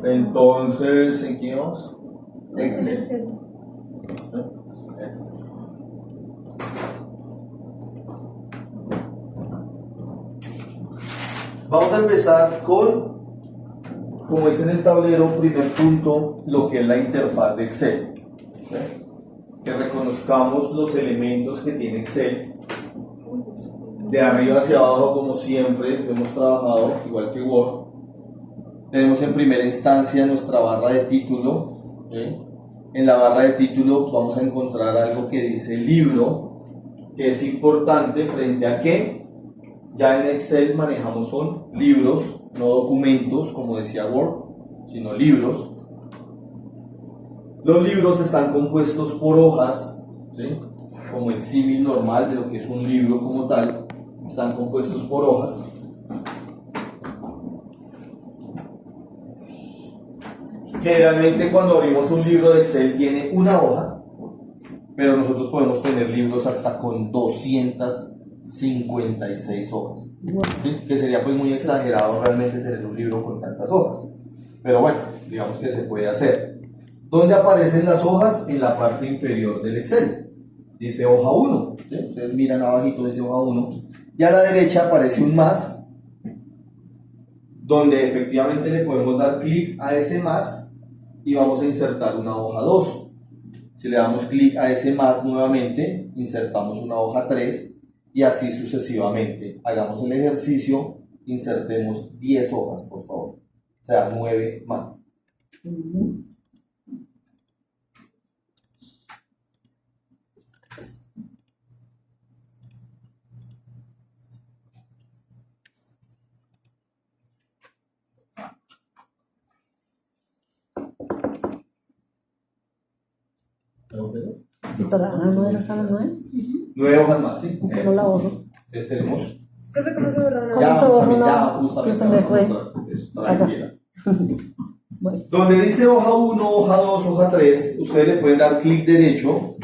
Entonces, ¿en qué vamos? Excel. Excel. Vamos a empezar con, como es en el tablero, primer punto, lo que es la interfaz de Excel. Que reconozcamos los elementos que tiene Excel. De arriba hacia abajo, como siempre hemos trabajado, igual que Word. Tenemos en primera instancia nuestra barra de título. En la barra de título vamos a encontrar algo que dice libro, que es importante frente a que ya en Excel manejamos son libros, no documentos como decía Word, sino libros. Los libros están compuestos por hojas, ¿sí? Como el símil normal de lo que es un libro como tal, están compuestos por hojas. Generalmente cuando abrimos un libro de Excel tiene una hoja, pero nosotros podemos tener libros hasta con 256 hojas, ¿sí? Que sería pues muy exagerado realmente tener un libro con tantas hojas, pero bueno, digamos que se puede hacer. ¿Dónde aparecen las hojas? En la parte inferior del Excel, dice hoja 1, ¿sí? Ustedes miran abajito, dice hoja 1, y a la derecha aparece un más, donde efectivamente le podemos dar clic a ese más y vamos a insertar una hoja 2. Si le damos clic a ese más nuevamente, insertamos una hoja 3 y así sucesivamente. Hagamos el ejercicio, insertemos 10 hojas, por favor. O sea, 9 más. ¿Y para no era sala 9? 9 hojas más, ¿sí? ¿Cómo la borro? Es hermoso. Profe, ¿cómo se borra una? Ya, se borra Sammy, una? ya, justamente. Que se me fue. Tranquila. Bueno. Donde dice hoja 1, hoja 2, hoja 3, ustedes le pueden dar clic derecho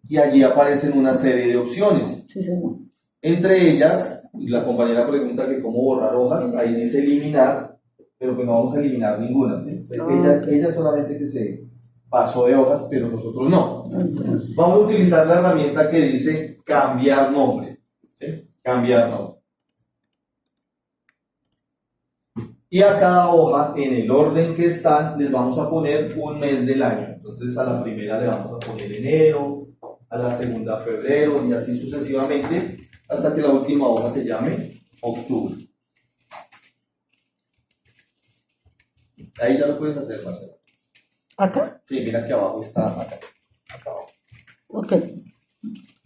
y allí aparecen una serie de opciones. Sí, señor. Entre ellas, la compañera pregunta que cómo borrar hojas, ahí dice eliminar, pero pues no vamos a eliminar ninguna, ¿sí? Ella solamente que se pasó de hojas, pero nosotros no. Entonces, Vamos a utilizar la herramienta que dice cambiar nombre, ¿sí? Cambiar nombre. Y a cada hoja, en el orden que están, les vamos a poner un mes del año. Entonces a la primera le vamos a poner enero, a la segunda febrero y así sucesivamente hasta que la última hoja se llame octubre. Ahí ya lo puedes hacer, Marcelo. ¿acá? Sí, mira que abajo está, acá abajo. Ok.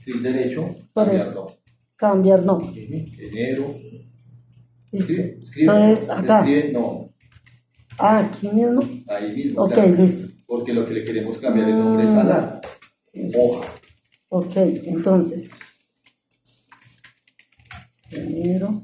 Clic derecho, Por cambiar eso. nombre. Cambiar no. Enero. Listo. Escribe, Entonces, acá. escribe, no, Ah, aquí mismo. ahí mismo. Ok, claro, listo. porque lo que le queremos cambiar el nombre es a la hoja. Ok, entonces. Enero.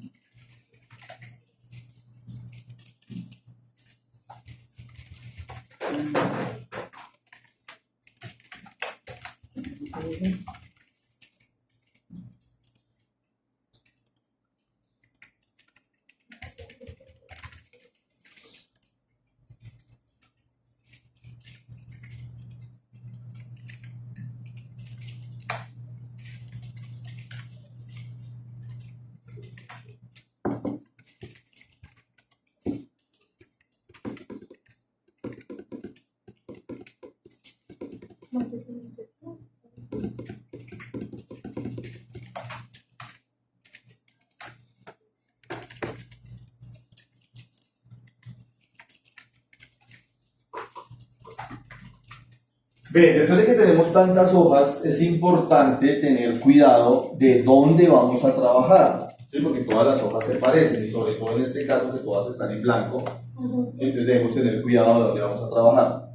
Bien, después de que tenemos tantas hojas, es importante tener cuidado de dónde vamos a trabajar, ¿sí? Porque todas las hojas se parecen y sobre todo en este caso que todas están en blanco, ¿sí? Entonces debemos tener cuidado de dónde vamos a trabajar.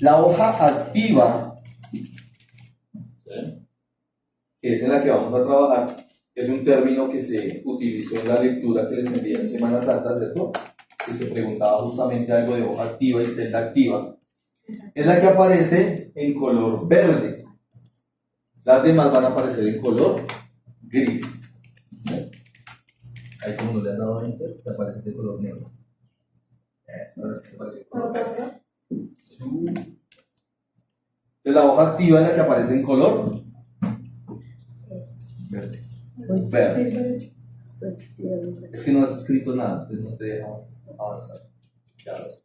La hoja activa, ¿sí? Que es en la que vamos a trabajar, es un término que se utilizó en la lectura que les envié en Semana Santa, ¿cierto? Que se preguntaba justamente algo de hoja activa y celda activa. Es la que aparece en color verde. Las demás van a aparecer en color gris. Ahí como no le has dado enter, te aparece de color negro. Eso, ahora sí te aparece de color negro. Entonces la hoja activa es la que aparece en color verde. Verde. Septiembre. Es que no has escrito nada, entonces no te deja avanzar. Ya ves.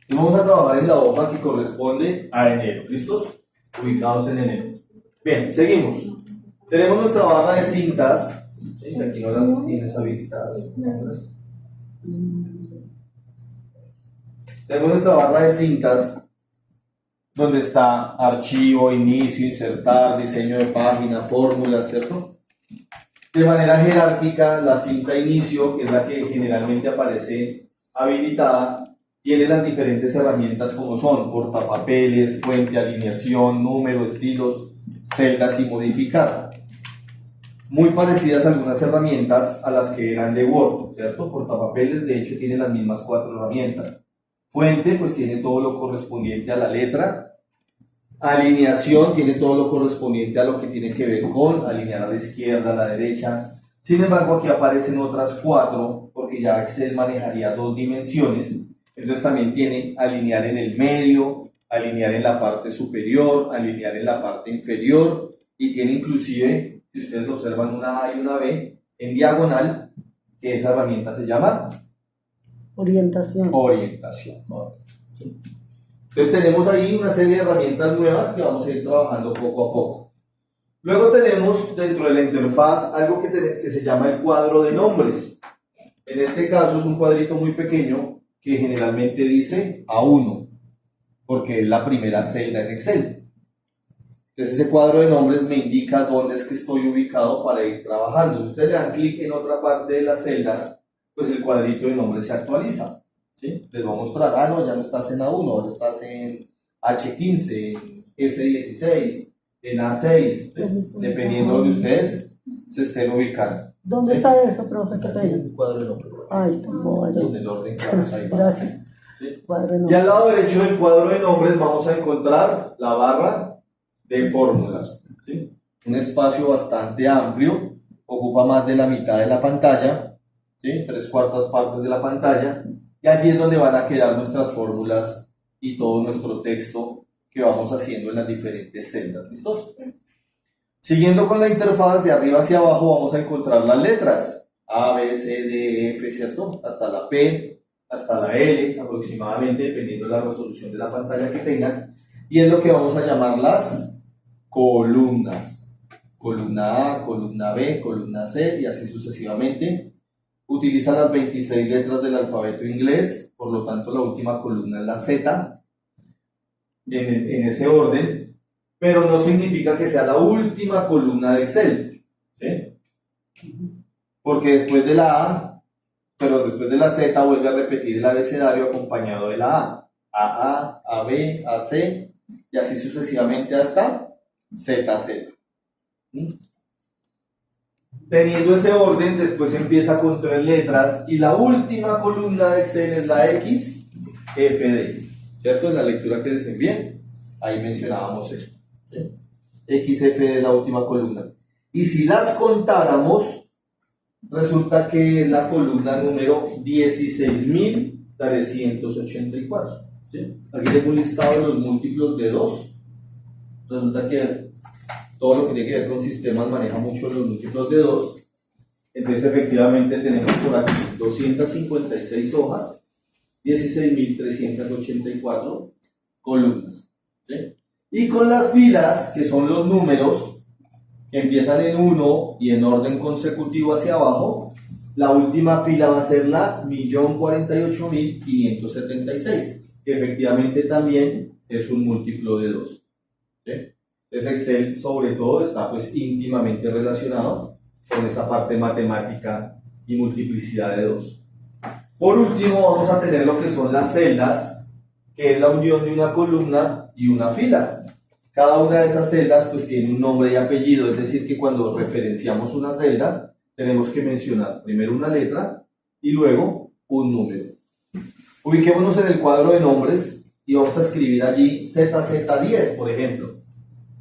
Y vamos a trabajar en la hoja que corresponde a enero. ¿Listos? Ubicados en enero. Bien, seguimos. Tenemos nuestra barra de cintas. ¿Sí? Aquí no las tienes habilitadas. Tenemos nuestra barra de cintas donde está archivo, inicio, insertar, diseño de página, fórmulas, ¿cierto? De manera jerárquica, la cinta inicio, que es la que generalmente aparece habilitada, tiene las diferentes herramientas como son portapapeles, fuente, alineación, número, estilos, celdas y modificar. Muy parecidas algunas herramientas a las que eran de Word, ¿cierto? Portapapeles de hecho tiene las mismas 4 herramientas. Fuente pues tiene todo lo correspondiente a la letra. Alineación tiene todo lo correspondiente a lo que tiene que ver con alinear a la izquierda, a la derecha. Sin embargo aquí aparecen otras 4 porque ya Excel manejaría 2 dimensiones. Entonces también tiene alinear en el medio, alinear en la parte superior, alinear en la parte inferior y tiene inclusive, si ustedes observan una A y una B, en diagonal, que esa herramienta se llama Orientación. orientación. ¿Sí? Entonces tenemos ahí una serie de herramientas nuevas que vamos a ir trabajando poco a poco. Luego tenemos dentro de la interfaz algo que se llama el cuadro de nombres. En este caso es un cuadrito muy pequeño que generalmente dice A1, porque es la primera celda en Excel. Entonces ese cuadro de nombres me indica dónde es que estoy ubicado para ir trabajando. Si ustedes le dan clic en otra parte de las celdas, pues el cuadrito de nombres se actualiza. ¿Sí? Les va a mostrar, no, ya no estás en A1, ahora estás en H15, en F16, en A6, dependiendo de ustedes se estén ubicando. ¿Dónde está eso, profe? ¿Qué Aquí en pena? el cuadro de nombres. Ahí está, En el orden que vamos ahí. Gracias. ¿Sí? Cuadro de Y nombres. al lado derecho del cuadro de nombres vamos a encontrar la barra de fórmulas. ¿Sí? Un espacio bastante amplio, ocupa más de la mitad de la pantalla, ¿sí? 3/4 partes de la pantalla, y allí es donde van a quedar nuestras fórmulas y todo nuestro texto que vamos haciendo en las diferentes celdas. ¿Listos? Siguiendo con la interfaz, de arriba hacia abajo vamos a encontrar las letras A, B, C, D, E, F, ¿cierto? Hasta la P, hasta la L aproximadamente, dependiendo de la resolución de la pantalla que tengan, y es lo que vamos a llamar las columnas. Columna A, columna B, columna C y así sucesivamente. Utiliza las 26 letras del alfabeto inglés, por lo tanto la última columna es la Z, en ese orden, pero no significa que sea la última columna de Excel, ¿sí? Porque después de la A, pero después de la Z vuelve a repetir el abecedario acompañado de la A, AB, AC, y así sucesivamente hasta ZZ. ¿Sí? Teniendo ese orden, después empieza con 3 letras y la última columna de Excel es la XFD, ¿cierto? En la lectura que les envié, ahí mencionábamos eso. ¿Sí? XFD es la última columna. Y si las contáramos, resulta que es la columna número 16.384. ¿Sí? Aquí tengo un listado de los múltiplos de 2. Resulta que todo lo que tiene que ver con sistemas maneja mucho los múltiplos de 2. Entonces efectivamente tenemos por aquí 256 hojas, 16.384 columnas. ¿Sí? Y con las filas, que son los números, que empiezan en 1 y en orden consecutivo hacia abajo, la última fila va a ser la 1.048.576, que efectivamente también es un múltiplo de 2. ¿Sí? Entonces Excel sobre todo está pues íntimamente relacionado con esa parte matemática y multiplicidad de 2. Por último vamos a tener lo que son las celdas, que es la unión de una columna y una fila. Cada una de esas celdas pues tiene un nombre y apellido, es decir que cuando referenciamos una celda tenemos que mencionar primero una letra y luego un número. Ubiquémonos en el cuadro de nombres y vamos a escribir allí ZZ10, por ejemplo,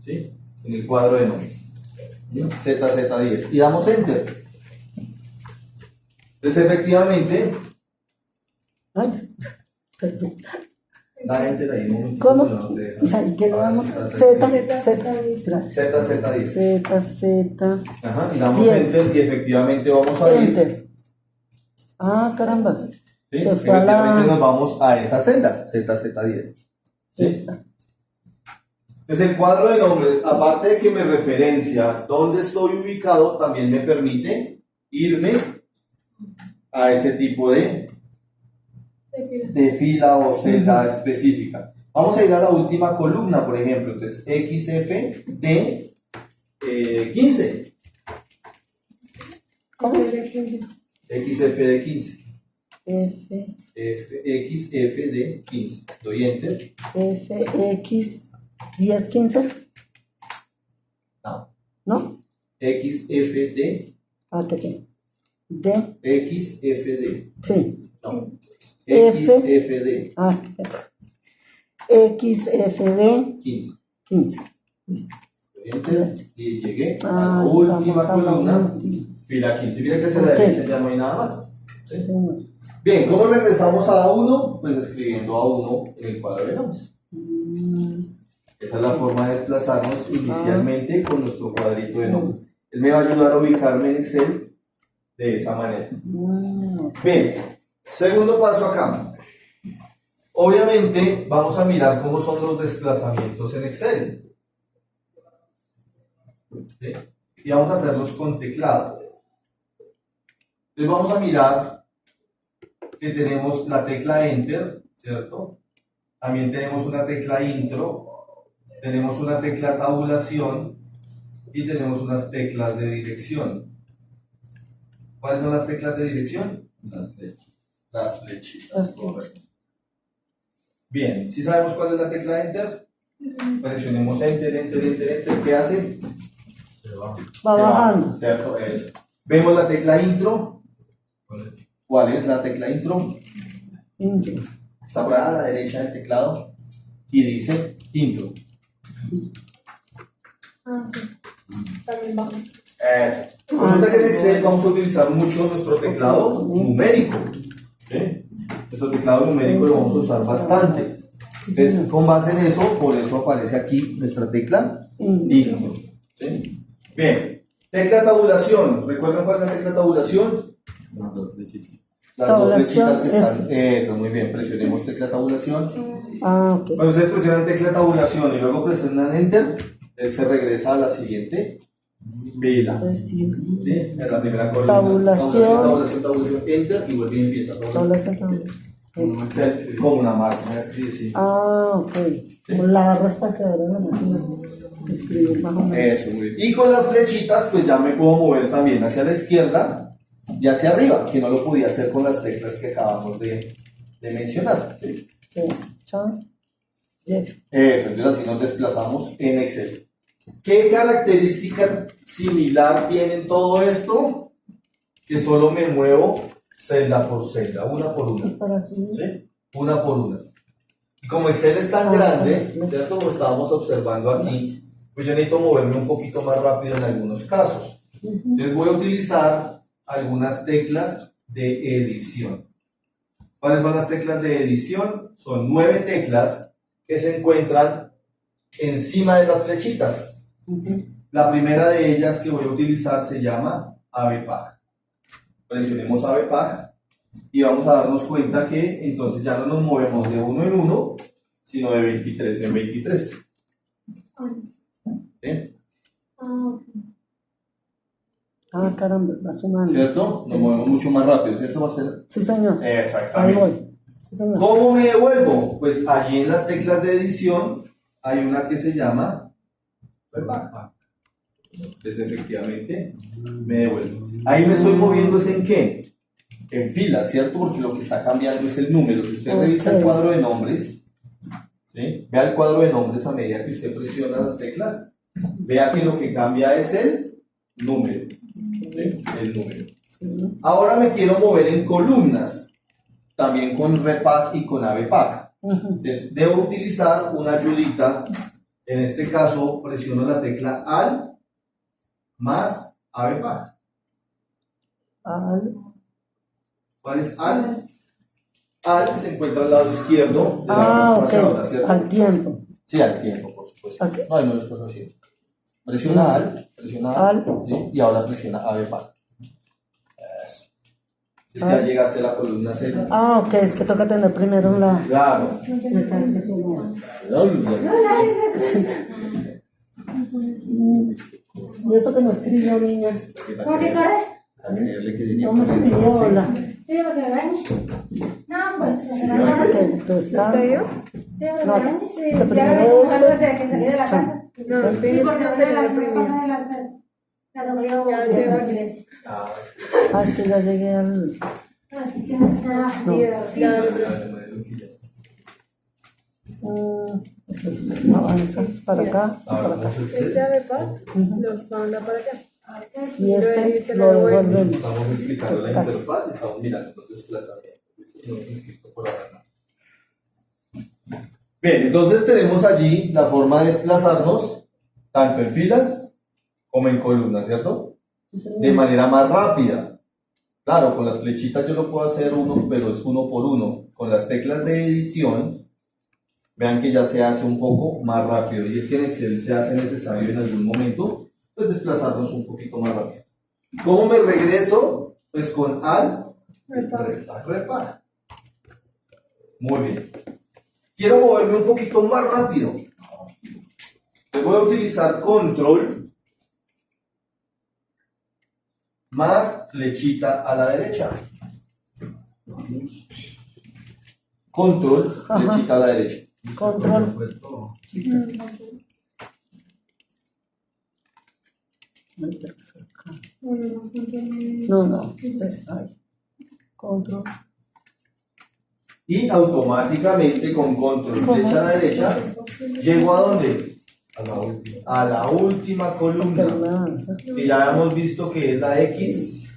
¿sí? En el cuadro de nombres, ZZ10, y damos Enter. Entonces efectivamente, Ay, perdón. da Enter ahí un momentito. ¿Cómo? No te deja. Ay, ¿qué le damos? Ah, sí, Z, está Z, gracias. ZZ10. Z, Z, Ajá, y damos 10. Enter y efectivamente vamos a ir. Enter. Ah, carambas. ¿Sí? Se fue a Efectivamente nos la... vamos a esa celda, ZZ10. ¿Sí? Esta. Entonces el cuadro de nombres, aparte de que me referencia dónde estoy ubicado, también me permite irme a ese tipo de fila o celda específica. Vamos a ir a la última columna, por ejemplo. Entonces XF de 15. ¿Cómo? XF de 15. F, XF de 15. Doy Enter. F, X, 10, 15. No. ¿No? XF de Ah, ¿qué? D, XFD. sí. No. F. XFD. Ah, X, F, D, 15. 15. Listo. Enter. Y llegué a Ah, la última vamos a la columna. última. Fila 15. Mira que hacia la Ok. derecha ya no hay nada más. Sí, señor. Bien, ¿cómo regresamos a A1? Pues escribiendo A1 en el cuadro de nombres. Esa es la forma de desplazarnos inicialmente con nuestro cuadrito de nombres. Él me va a ayudar a ubicarme en Excel de esa manera. Bien, segundo paso acá. Obviamente vamos a mirar cómo son los desplazamientos en Excel. ¿Sí? Y vamos a hacerlos con teclado. Entonces vamos a mirar que tenemos la tecla Enter, ¿cierto? También tenemos una tecla Intro, tenemos una tecla Tabulación y tenemos unas teclas de dirección. ¿Cuáles son las teclas de dirección? Las flechitas, correcto. Bien, ¿sí sabemos cuál es la tecla Enter? Presionemos Enter, Enter, Enter, Enter. ¿Qué hace? Va Se va, bajando. ¿cierto? Eso. Vemos la tecla Intro. ¿Cuál es la tecla Intro? Intro. Está por ahí a la derecha del teclado y dice Intro. Ah, sí. También bajo. Resulta que en Excel vamos a utilizar mucho nuestro teclado numérico. ¿Sí? Nuestro teclado numérico lo vamos a usar bastante. Entonces, con base en eso, por eso aparece aquí nuestra tecla Intro. ¿Sí? Bien, tecla tabulación. ¿Recuerdan cuál es la tecla tabulación? Las dos flechitas que están. Eso, muy bien. Presionemos tecla tabulación. Ah, ok. Cuando ustedes presionan tecla tabulación y luego presionan Enter, él se regresa a la siguiente fila. Decir. ¿Sí? En la primera columna. Tabulación, Enter y vuelve y empieza. Tabulación, tabulación. Como una máquina de escribir, sí. Ah, ok. Con la barra espaciadora de la máquina. Escribir más o menos. Eso, muy bien. Y con las flechitas, pues ya me puedo mover también hacia la izquierda y hacia arriba, que no lo podía hacer con las teclas que acabamos de mencionar. ¿Sí? Sí. Chan. Yes. Eso, entonces así nos desplazamos en Excel. ¿Qué característica similar tienen todo esto? Que solo me muevo celda por celda, una por una. Para subir. ¿Sí? Una por una. Y como Excel es tan grande, ¿cierto? Como estábamos observando aquí, pues yo necesito moverme un poquito más rápido en algunos casos. Entonces voy a utilizar algunas teclas de edición. ¿Cuáles son las teclas de edición? Son 9 teclas que se encuentran encima de las flechitas. La primera de ellas que voy a utilizar se llama AVPAG. Presionemos AVPAG y vamos a darnos cuenta que entonces ya no nos movemos de uno en uno, sino de 23 en 23. ¿Sí? Ah, caramba, va sumando. ¿Cierto? Nos movemos mucho más rápido, ¿cierto, Marcela? Sí, señor. Ahí Exactamente. voy. Sí, señor. ¿Cómo me devuelvo? Pues allí en las teclas de edición hay una que se llama AVPAG. Entonces efectivamente me devuelvo. Ahí me estoy moviendo es en qué? En fila, ¿cierto? Porque lo que está cambiando es el número. Si usted revisa el cuadro de nombres, ¿Sí? Vea el cuadro de nombres a medida que usted presiona las teclas. Vea que lo que cambia es el número. ¿Sí? El número. Sí. Ahora me quiero mover en columnas, también con repack y con avepack. Entonces, debo utilizar una ayudita. En este caso, presiono la tecla Alt más avepack. Al. ¿Cuál es Alt? Alt se encuentra al lado izquierdo de la Ok. espaciadora, ¿cierto? Al tiempo. Sí, al tiempo, por supuesto. ¿Así? No, ahí no lo estás haciendo. Presiona Alt, Alt. ¿sí? Y ahora presiona avepack. Eso. Si es que ya llegaste a la columna C. Ok, es que toca tener primero la. Claro. Exacto, eso no. Y eso que no escribió, niña. ¿Cómo que corre? No me escribió, hola. Sí, porque me bañe. No, pues, Sí, me bañe. Porque tú estás. Sí, porque me bañe, sí. Lo Ya primero me es- comprando desde que salí de la casa. No, Sí, tienes porque que una de mantener las el primero. cosas de las abrió. Ya te bañes. Ah, es que ya llegué al. Así que no está divertido. Pues, avanzas para acá, para acá. Este avepack lo manda para allá. Y este lo devolvemos. Estamos explicando la interfaz y estamos mirando los desplazamientos. No he escrito por ahora nada. Bien, entonces tenemos allí la forma de desplazarnos tanto en filas como en columnas, ¿cierto? De manera más rápida. Claro, con las flechitas yo lo puedo hacer uno, pero es uno por uno. Con las teclas de edición, vean que ya se hace un poco más rápido. Y es que en Excel se hace necesario en algún momento, pues desplazarnos un poquito más rápido. ¿Cómo me regreso? Pues con Alt, Repack. Muy bien. Quiero moverme un poquito más rápido. Entonces voy a utilizar Control más flechita a la derecha. Control, flechita a la derecha. Control. Ay, pero acá. No. Ay. Control. Y automáticamente con Control, flecha a la derecha, llego a dónde? A la última Pero me columna. avanza. Que ya hemos visto que es la XFD.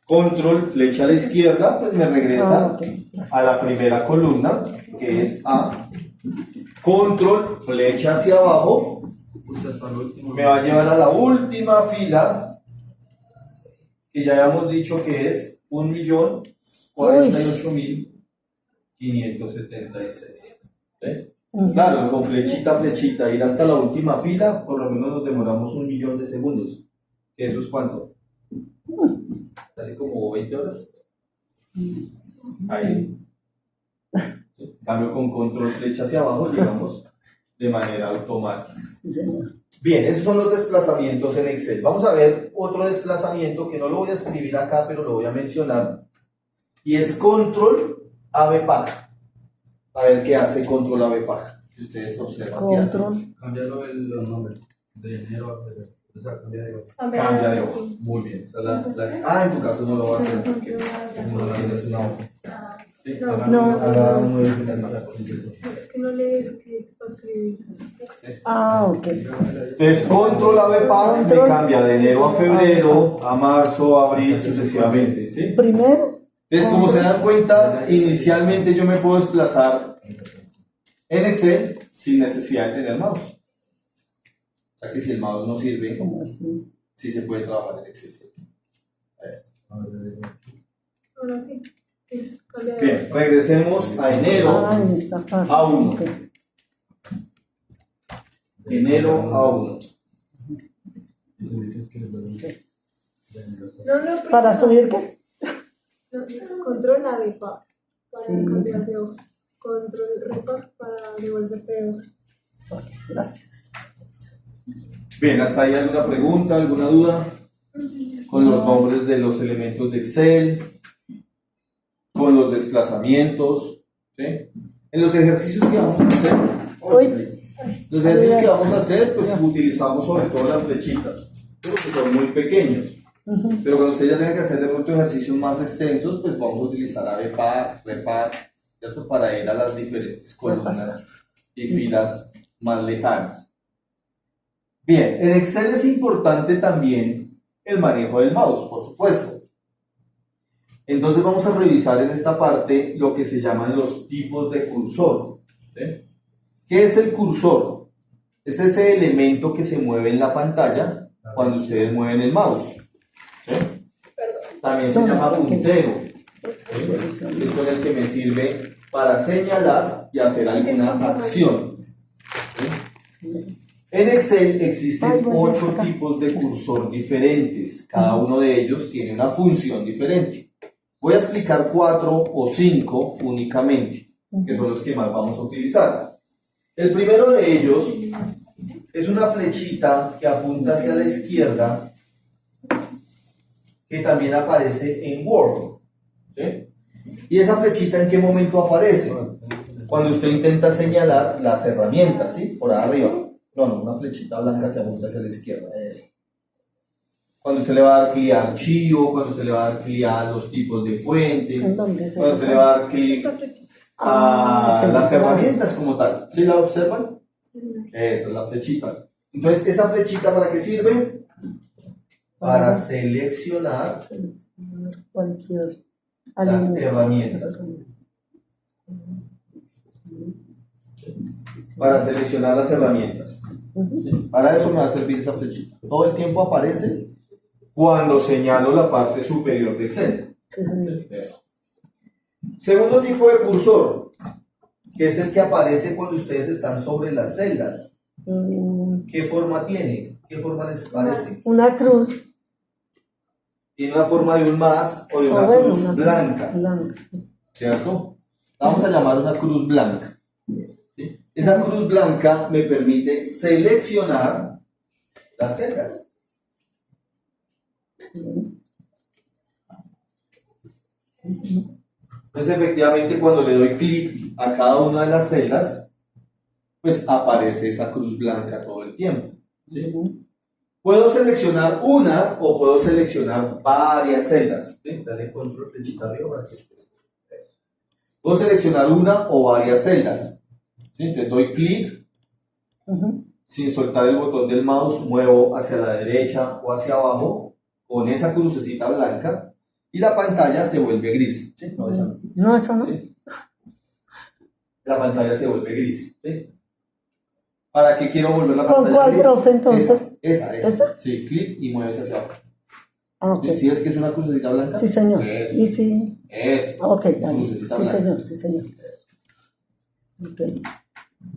Control, flecha a la izquierda, pues me regresa Ok. a la primera columna, que es A. Control, flecha hacia abajo, me va a llevar a la última fila, que ya habíamos dicho que es 1.048.576. ¿Sí? Claro, con flechita, ir hasta la última fila, por lo menos nos demoramos 1.000.000 de segundos. ¿Eso es cuánto? Casi como 20 horas. Ahí. En cambio, con control flecha hacia abajo llegamos de manera automática. Sí, señor. Bien, esos son los desplazamientos en Excel. Vamos a ver otro desplazamiento que no lo voy a escribir acá, pero lo voy a mencionar. Y es control avepack. A ver qué hace control avepack. Si ustedes observan qué hace. Control. Cambiarlo los nombres de enero a febrero. O sea, cambia de hoja. Cambia de hoja. Muy bien. Esa es en tu caso no lo va a hacer porque no tienes una hoja. ¿Sí? No. Haga un nuevo finalizar. Es que no le escribí para escribir. Ok. Entonces, control avepack me cambia de enero a febrero, a marzo, a abril, sucesivamente. ¿Sí? Primero. Entonces, como se dan cuenta, inicialmente yo me puedo desplazar en Excel sin necesidad de tener mouse. O sea que si el mouse no sirve, ¿Cómo así? sí se puede trabajar en Excel. ¿Sí? Ahora sí. Sí, cambia de Bien, regresemos a enero. Ah, en esta parte. A uno. Ok. Enero a 1. No, ¿Para subir qué? control avepack para Sí. cambiar de hoja. Control repack para devolverte de hoja. Ok, gracias. Bien, ¿hasta ahí alguna pregunta, alguna duda? Con los nombres de los elementos de Excel, con los desplazamientos, ¿sí? En los ejercicios que vamos a hacer, los ejercicios que vamos a hacer, pues utilizamos sobre todo las flechitas, pero que son muy pequeños. Pero cuando usted ya tenga que hacer de pronto ejercicios más extensos, pues vamos a utilizar avepack, repack, ¿cierto? Para ir a las diferentes columnas y filas más lejanas. Bien, en Excel es importante también el manejo del mouse, por supuesto. Entonces vamos a revisar en esta parte lo que se llaman los tipos de cursor. ¿Sí? ¿Qué es el cursor? Es ese elemento que se mueve en la pantalla cuando ustedes mueven el mouse. ¿Sí? También se llama puntero. ¿Sí? Esto es el que me sirve para señalar y hacer alguna acción. ¿Sí? En Excel existen 8 tipos de cursor diferentes. Cada uno de ellos tiene una función diferente. Voy a explicar 4 o 5 únicamente, que son los que más vamos a utilizar. El primero de ellos es una flechita que apunta hacia la izquierda, que también aparece en Word. ¿Sí? ¿Y esa flechita en qué momento aparece? Cuando usted intenta señalar las herramientas, ¿sí? Por ahí arriba. No, una flechita blanca que apunta hacia la izquierda. Cuando usted le va a dar clic a archivo, cuando usted le va a dar clic a los tipos de fuente, cuando usted le va a dar clic a las herramientas como tal. ¿Sí la observan? Esa es la flechita. Entonces, ¿esa flechita para qué sirve? Para seleccionar cualquier las herramientas. Para seleccionar las herramientas. ¿Sí? Para eso me va a servir esa flechita. Todo el tiempo aparece cuando señalo la parte superior de Excel. Segundo tipo de cursor, que es el que aparece cuando ustedes están sobre las celdas. ¿Qué forma tiene? ¿Qué forma les parece? Una cruz. Tiene la forma de un más o de una cruz blanca. ¿Cierto? Vamos a llamar una cruz blanca. ¿Sí? Esa cruz blanca me permite seleccionar las celdas. Entonces, efectivamente, cuando le doy clic a cada una de las celdas, pues aparece esa cruz blanca todo el tiempo. ¿Sí? Puedo seleccionar una o puedo seleccionar varias celdas. ¿Sí? Dale control flechita arriba para que esté. Puedo seleccionar una o varias celdas. ¿Sí? Entonces doy clic, sin soltar el botón del mouse, muevo hacia la derecha o hacia abajo con esa crucecita blanca y la pantalla se vuelve gris. ¿Sí? No, esa no. No, eso no. ¿Sí? La pantalla se vuelve gris. ¿Sí? ¿Para qué quiero volver la pantalla ¿Con cuál, gris? profe, entonces? Esa. Sí, clic y mueves hacia abajo. Ah, ok. ¿Sí es que es una crucecita blanca? Sí, señor. Eso. Y sí. Eso. Ok, ya. Sí, Crucecita blanca. señor, sí, señor. Ok.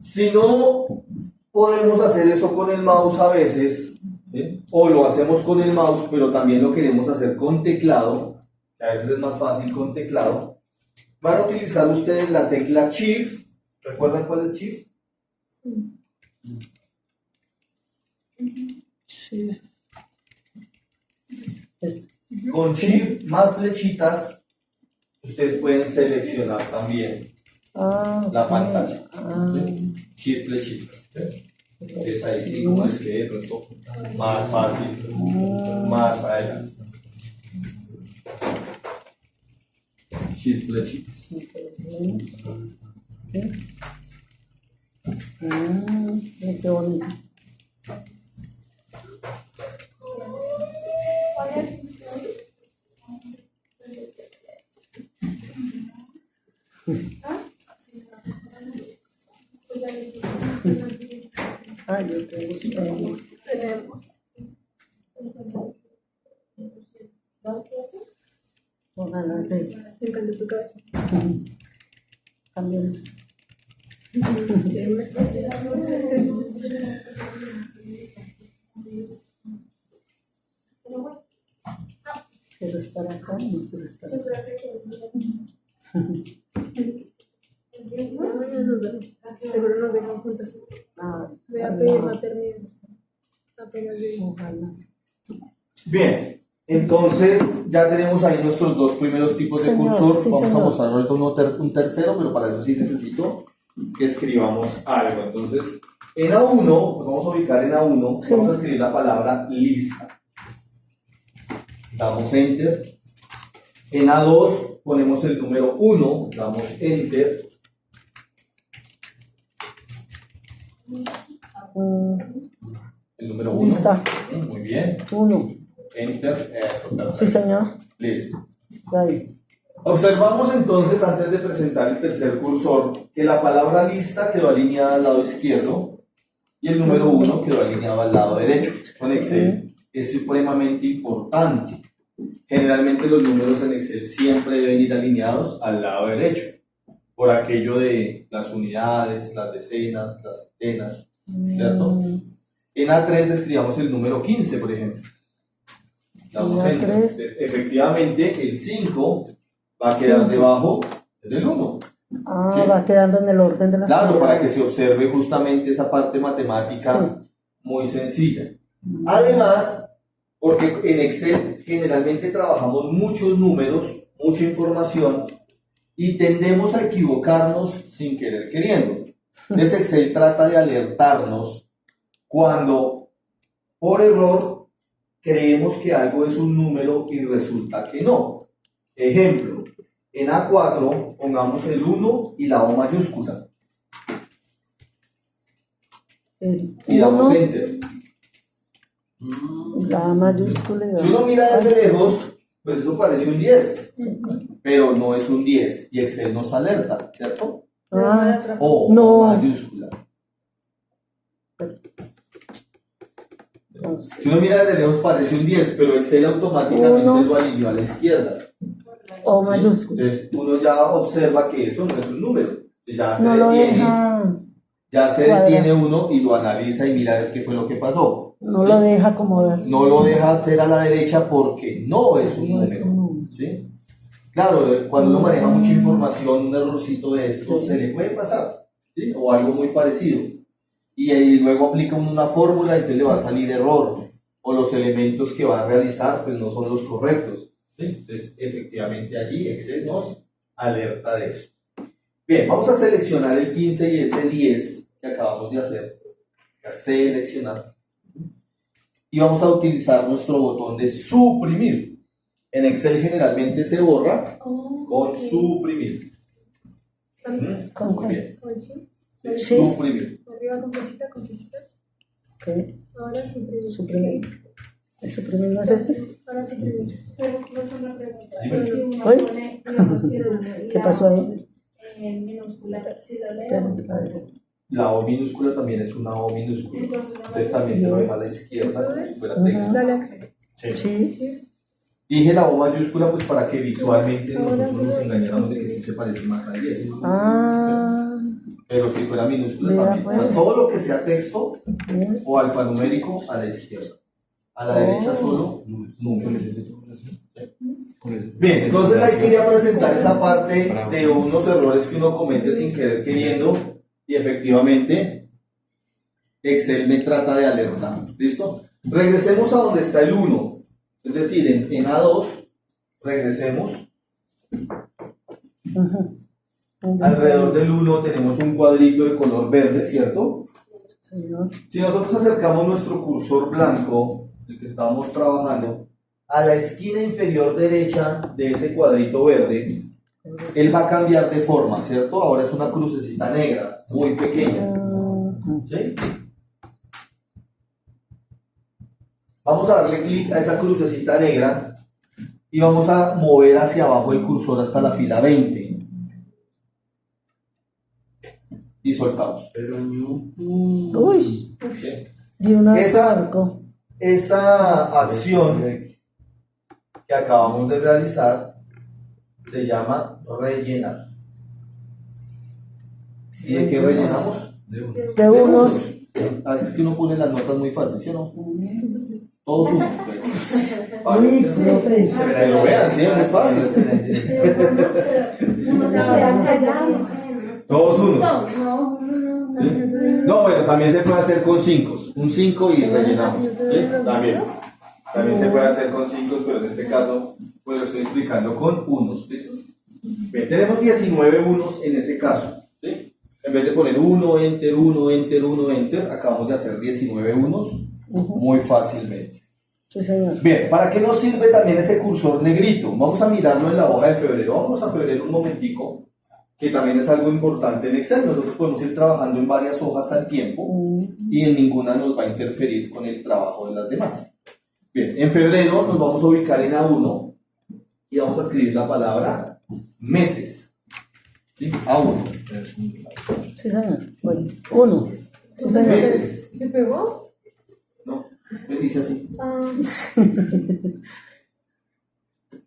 Si no podemos hacer eso con el mouse a veces, ¿sí? O lo hacemos con el mouse, pero también lo queremos hacer con teclado, que a veces es más fácil con teclado, van a utilizar ustedes la tecla Shift. ¿Recuerdan cuál es Shift? Sí. Con Shift más flechitas, ustedes pueden seleccionar también la pantalla. ¿Sí? Shift flechitas. ¿Sí? Es ahí, sí, como es que de pronto más fácil, más adelante. Shift flechitas. Qué bonito. Ay, yo tenemos. Con ganas de Me encanta tu cabeza. cambiarnos. Quiero estar acá, no quiero estar acá. Mañana nos vemos. Seguro nos dejan juntas. Ah, Voy a pedir maternidad. Apenas llegue. ojalá. Bien, entonces ya tenemos ahí nuestros dos primeros tipos de Señor, cursor. sí, Vamos a señor. mostrar ahorita un tercero, pero para eso sí necesito que escribamos algo. Entonces, en A1, nos vamos a ubicar en A1, Sí. vamos a escribir la palabra lista. Damos Enter. En A2 ponemos el número 1, damos Enter. El número 1. Lista. Muy bien. 1. Enter. Eso, perfecto. Sí, señor. Listo. Ahí. Observamos entonces, antes de presentar el tercer cursor, que la palabra lista quedó alineada al lado izquierdo y el número 1 quedó alineado al lado derecho. Con Excel es supremamente importante. Generalmente los números en Excel siempre deben ir alineados al lado derecho, por aquello de las unidades, las decenas, las centenas, ¿cierto? En A3 escribamos el número 15, por ejemplo. Damos En Enter. A3. Entonces, efectivamente, el 5 va a quedar 15. debajo del 1. Ah, Sí. va quedando en el orden de las Claro, para que unidades. se observe justamente esa parte matemática muy sencilla. Además, porque en Excel generalmente trabajamos muchos números, mucha información y tendemos a equivocarnos sin querer queriendo. Entonces Excel trata de alertarnos cuando por error creemos que algo es un número y resulta que no. Ejemplo, en A4 pongamos el 1 y la O mayúscula El y damos 1, Enter. la mayúscula. y la- Si uno mira desde lejos, pues eso parece un 10, pero no es un 10 y Excel nos alerta, ¿cierto? Ah, O No. mayúscula. entonces, Si uno mira desde lejos parece un 10, pero Excel automáticamente Uno. lo alineó a la izquierda. O ¿sí? mayúscula. Entonces uno ya observa que eso no es un número. Ya se No lo detiene, deja, ya se cuadrar. detiene uno y lo analiza y mira a ver qué fue lo que pasó. no ¿sí? lo deja acomodar. No lo deja hacer a la derecha porque no es un No es número. un número. ¿sí? Claro, cuando uno maneja mucha información, un errorcito de esto se le puede pasar, ¿sí? O algo muy parecido. Y ahí luego aplica uno una fórmula y entonces le va a salir error. O los elementos que va a realizar pues no son los correctos. ¿sí? Entonces, efectivamente allí Excel nos alerta de eso. Bien, vamos a seleccionar el 15 y ese 10 que acabamos de hacer. A seleccionar. Y vamos a utilizar nuestro botón de suprimir. En Excel generalmente se borra con suprimir. ¿Con Muy cuál? bien. Sí. Suprimir. Arriba con flechita, con flechita. ¿Qué? Ahora suprimir. Suprimir. ¿El suprimir no es este? Ahora suprimir. Pero no es una pregunta. Dime. Si uno ¿Hoy? pone minúscula y ¿Qué la pasó O ahí? en minúscula, si lo Espera, leo, otra vez. La O minúscula también es una O minúscula. Entonces también te lo deja a la izquierda como si fuera texto. Dale acá. Sí. Sí. Dije la O mayúscula pues para que visualmente nosotros nos engañáramos de que sí se parece más a 10. Ah, Pero si fuera minúscula Vea, también. O sea, pues. todo lo que sea texto bien. o alfanumérico a la izquierda. A la derecha solo números. Bien, entonces ahí quería presentar esa parte de unos errores que uno comete sin querer queriendo y efectivamente Excel me trata de alertar. ¿Listo? Regresemos a donde está el 1. Es decir, en A2 regresemos. Alrededor del 1 tenemos un cuadrito de color verde, ¿cierto? Señor. Si nosotros acercamos nuestro cursor blanco, el que estábamos trabajando, a la esquina inferior derecha de ese cuadrito verde, él va a cambiar de forma, ¿cierto? Ahora es una crucecita negra, muy pequeña. ¿Sí? Vamos a darle clic a esa crucecita negra y vamos a mover hacia abajo el cursor hasta la fila 20. Y soltamos. Uy, ¿Sí? de una Esa- arco. Esa acción que acabamos de realizar se llama rellenar. ¿Y de qué rellenamos? De unos. A veces que uno pone las notas muy fácil, ¿sí o no? Todos unos. Uy, Fácil. profe. Pero vean, sí, es muy fácil. uno se queda callado. Todos unos. No. ¿Sí? No, bueno, también se puede hacer con 5. Un 5 y rellenamos. ¿Sí? También. También se puede hacer con 5, pero en este caso pues lo estoy explicando con unos. ¿Listos? Bien, tenemos 19 unos en ese caso. ¿Sí? En vez de poner 1, enter, 1, enter, 1, enter, acabamos de hacer 19 unos muy fácilmente. Sí, señor. Bien, ¿para qué nos sirve también ese cursor negrito? Vamos a mirarlo en la hoja de febrero. Vamos a febrero un momentico, que también es algo importante en Excel.Nosotros podemos ir trabajando en varias hojas al tiempo y en ninguna nos va a interferir con el trabajo de las demás. Bien, en febrero nos vamos a ubicar en A1 y vamos a escribir la palabra meses. ¿Sí? A1. Sí, señor. Bueno, 1. Sí, señor. Meses. ¿Se pegó? No, me dice así. Ah,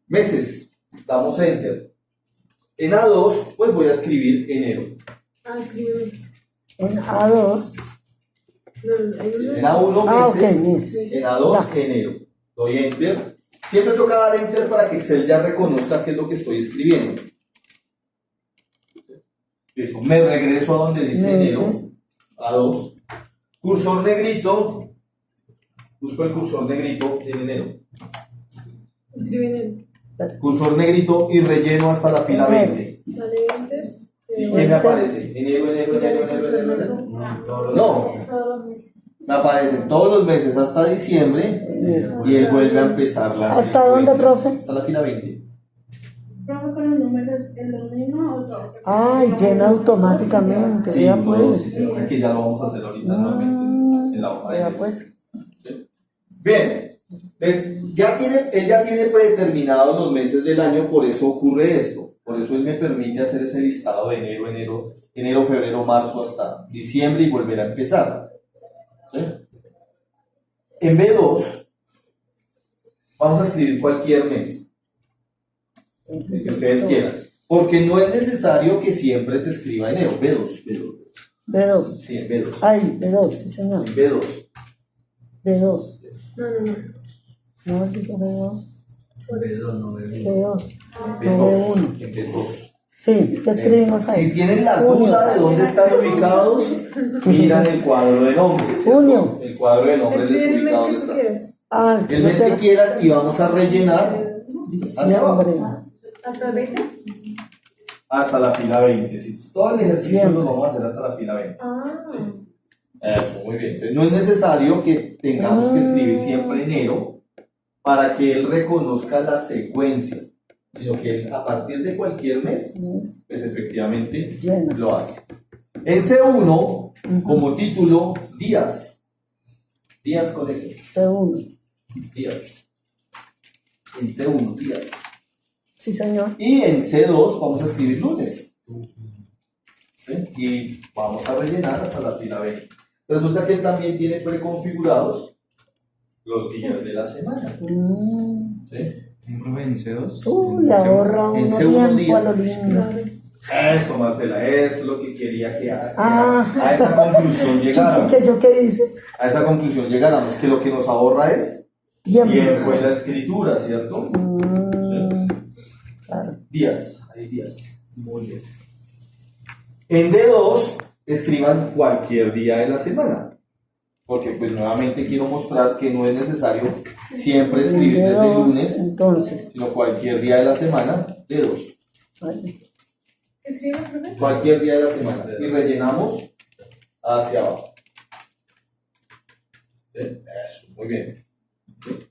Meses. Damos Enter. En A2, pues voy a escribir enero. escribe. En A2. No, hay uno. En A1 Ah, ok, meses. meses. En A2 enero. Doy Enter. Siempre toca dar Enter para que Excel ya reconozca qué es lo que estoy escribiendo. Eso, me regreso a donde dice enero. Meses. A2. Cursor negrito. Busco el cursor negrito en enero. Escribe en él. Cursor negrito y relleno hasta la fila 20. Dale enter. ¿Y qué me aparece? Enero, enero, enero, enero, enero, enero. No, todos los No, Todos los meses. me aparecen todos los meses hasta diciembre y él vuelve a empezar la ¿Hasta dónde, secuencia. profe? Hasta la fila 20. Profe, con los números es lo mismo o todo. Ay, llena automáticamente. Sí, Ya no, pues. sí, que ya lo vamos a hacer ahorita nuevamente en la hoja de Ya Excel. pues. Bien, pues él ya tiene predeterminados los meses del año, por eso ocurre esto. Por eso él me permite hacer ese listado de enero, febrero, marzo hasta diciembre y volver a empezar. ¿Sí? En B2 vamos a escribir cualquier mes, el que ustedes quieran, porque no es necesario que siempre se escriba enero. B2. B2. Sí, en B2. Ay, B2, sí, señor. En B2. B2. No. No, digo B2. B2, no B1. B2. B2. No, B1. En B2. Sí, ¿qué escribimos ahí? Si tienen la Junio. duda de dónde están ubicados, miran el cuadro de nombres. ¿cierto? Junio. El cuadro de nombres les Escribe el mes ubica que dónde tú está. quieras. Ah, El mes que quieran y vamos a rellenar hacia abajo. diciembre. ¿Hasta el 20? Hasta la fila 20. Sí, todo el ejercicio Diciembre. lo vamos a hacer hasta la fila 20. Ah. Eso, muy bien. Entonces, no es necesario que tengamos que escribir siempre enero para que él reconozca la secuencia, sino que él, a partir de cualquier mes, Mes. pues efectivamente Llena. lo hace. En C1, como título, días. Días con ese. C1. Días. En C1, días. Sí, señor. Y en C2 vamos a escribir lunes. ¿Sí? Y vamos a rellenar hasta la fila 20. Resulta que él también tiene preconfigurados los días de la semana. ¿Sí? En C2. Le ahorra En uno C1 tiempo a lo días. lindo. Eso, Marcela, eso es lo que quería que Ah. a esa conclusión llegáramos. ¿Qué yo qué dice? A esa conclusión llegáramos, que lo que nos ahorra es Tiempo. tiempo en la escritura, ¿cierto? Claro. Días, hay días. Muy bien. En D2, escriban cualquier día de la semana. Porque pues nuevamente quiero mostrar que no es necesario siempre escribir desde D2, lunes, entonces. sino cualquier día de la semana, D2. Vale. ¿Escribes, profe? Cualquier día de la semana. Y rellenamos hacia abajo. ¿Sí? Eso, muy bien. ¿Sí?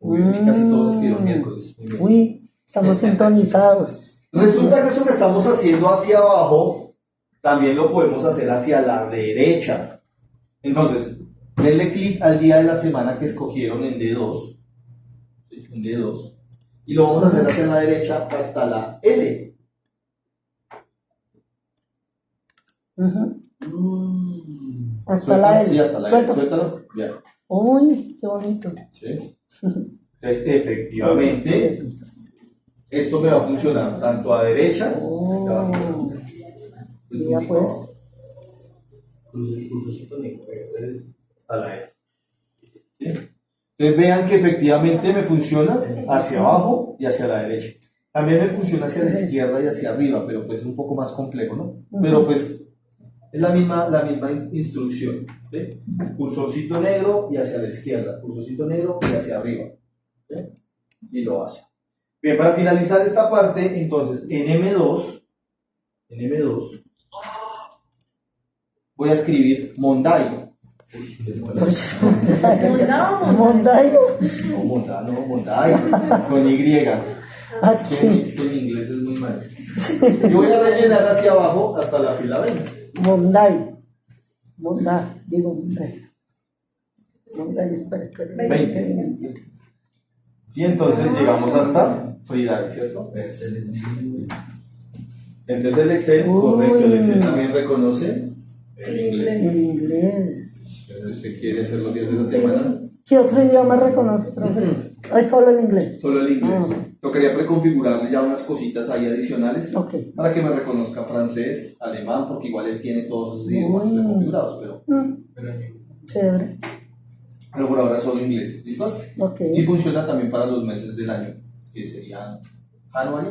Muy bien, casi todos escribieron miércoles. Muy bien. Uy, estamos sintonizados. Resulta que eso que estamos haciendo hacia abajo, también lo podemos hacer hacia la derecha. Entonces, denle clic al día de la semana que escogieron en D2. ¿Sí? En D2. Y lo vamos a hacer hacia la derecha hasta la L. Hasta la L. Sí, hasta la L. Suelto. Suéltalo. Ya. Uy, qué bonito. ¿Sí? Entonces, efectivamente, esto me va a funcionar tanto a derecha. Oh. Ya pues. Cursorcito negro, este es hasta la L. ¿Sí? Entonces vean que efectivamente me funciona hacia abajo y hacia la derecha. También me funciona hacia la izquierda y hacia arriba, pero pues es un poco más complejo, ¿no? Pero pues es la misma instrucción. ¿Sí? Cursorcito negro y hacia la izquierda, cursorcito negro y hacia arriba. ¿Sí? Y lo hace. Bien, para finalizar esta parte, entonces en M2 voy a escribir Monday. Uy, qué mola. Mondayo. No, Monday, con Y. Aquí. Es que mi inglés es muy malo. Y voy a rellenar hacia abajo hasta la fila 20. Monday. Monday. Digo Monday. Monday, espera. 20. Y entonces llegamos hasta Frida, ¿cierto? Excel es bilingüe. Entonces el Excel, Uy. correcto, el Excel también reconoce el inglés. En inglés. Entonces, si usted quiere hacer los días de la semana, ¿Qué otro idioma reconoce, profe? Es solo el inglés. solo el inglés. Ah. Tocaría preconfigurarle ya unas cositas ahí adicionales Ok. para que me reconozca francés, alemán, porque igual él tiene todos esos idiomas preconfigurados, Pero Chévere. pero por ahora solo inglés. ¿Listos? Ok. Y funciona también para los meses del año, que serían January.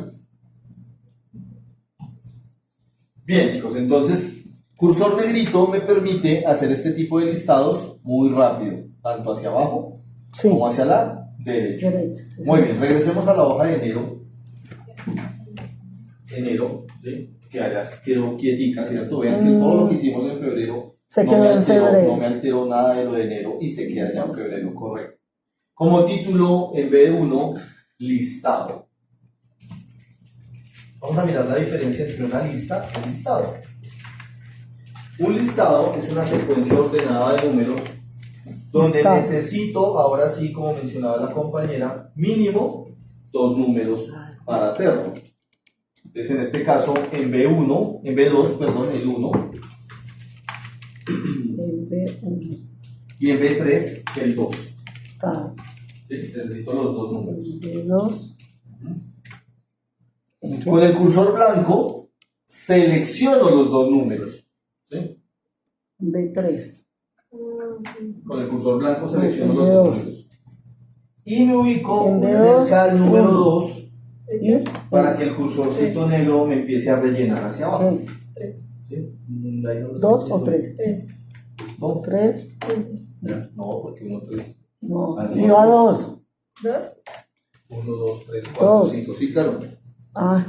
Bien, chicos, entonces cursor negrito me permite hacer este tipo de listados muy rápido, tanto hacia abajo Sí. como hacia la derecha. Derecho. Sí, Muy bien, regresemos a la hoja de enero. ¿Sí? Que allá quedó quietica, ¿cierto? Vean que todo lo que hicimos en febrero Se no quedó me en alteró, febrero. no me alteró nada de lo de enero y se queda ya en febrero, correcto. Como título, en B1, listado. Vamos a mirar la diferencia entre una lista y un listado. Un listado es una secuencia ordenada de números donde Listado. necesito, ahora sí, como mencionaba la compañera, mínimo 2 números para hacerlo. Entonces, en este caso, en B2, perdón, el 1, El B1. y en B3, el 2. Está. ¿Sí? Necesito los 2 números. El B2. Con el cursor blanco, selecciono los 2 números. ¿Sí? B3. Con el cursor blanco selecciono En los B2. 2 números. Y me ubico En B2, cerca del número 1. 2 Y para que el cursorcito negro me empiece a rellenar hacia abajo. el ¿Sí? Ahí no lo estoy 2 o viendo. 3. ¿Listo? 3. No, porque 1, 3. No. Así. Iba 2. 1, 2, 3, 4, Dos. 5. Sí, claro. Ah.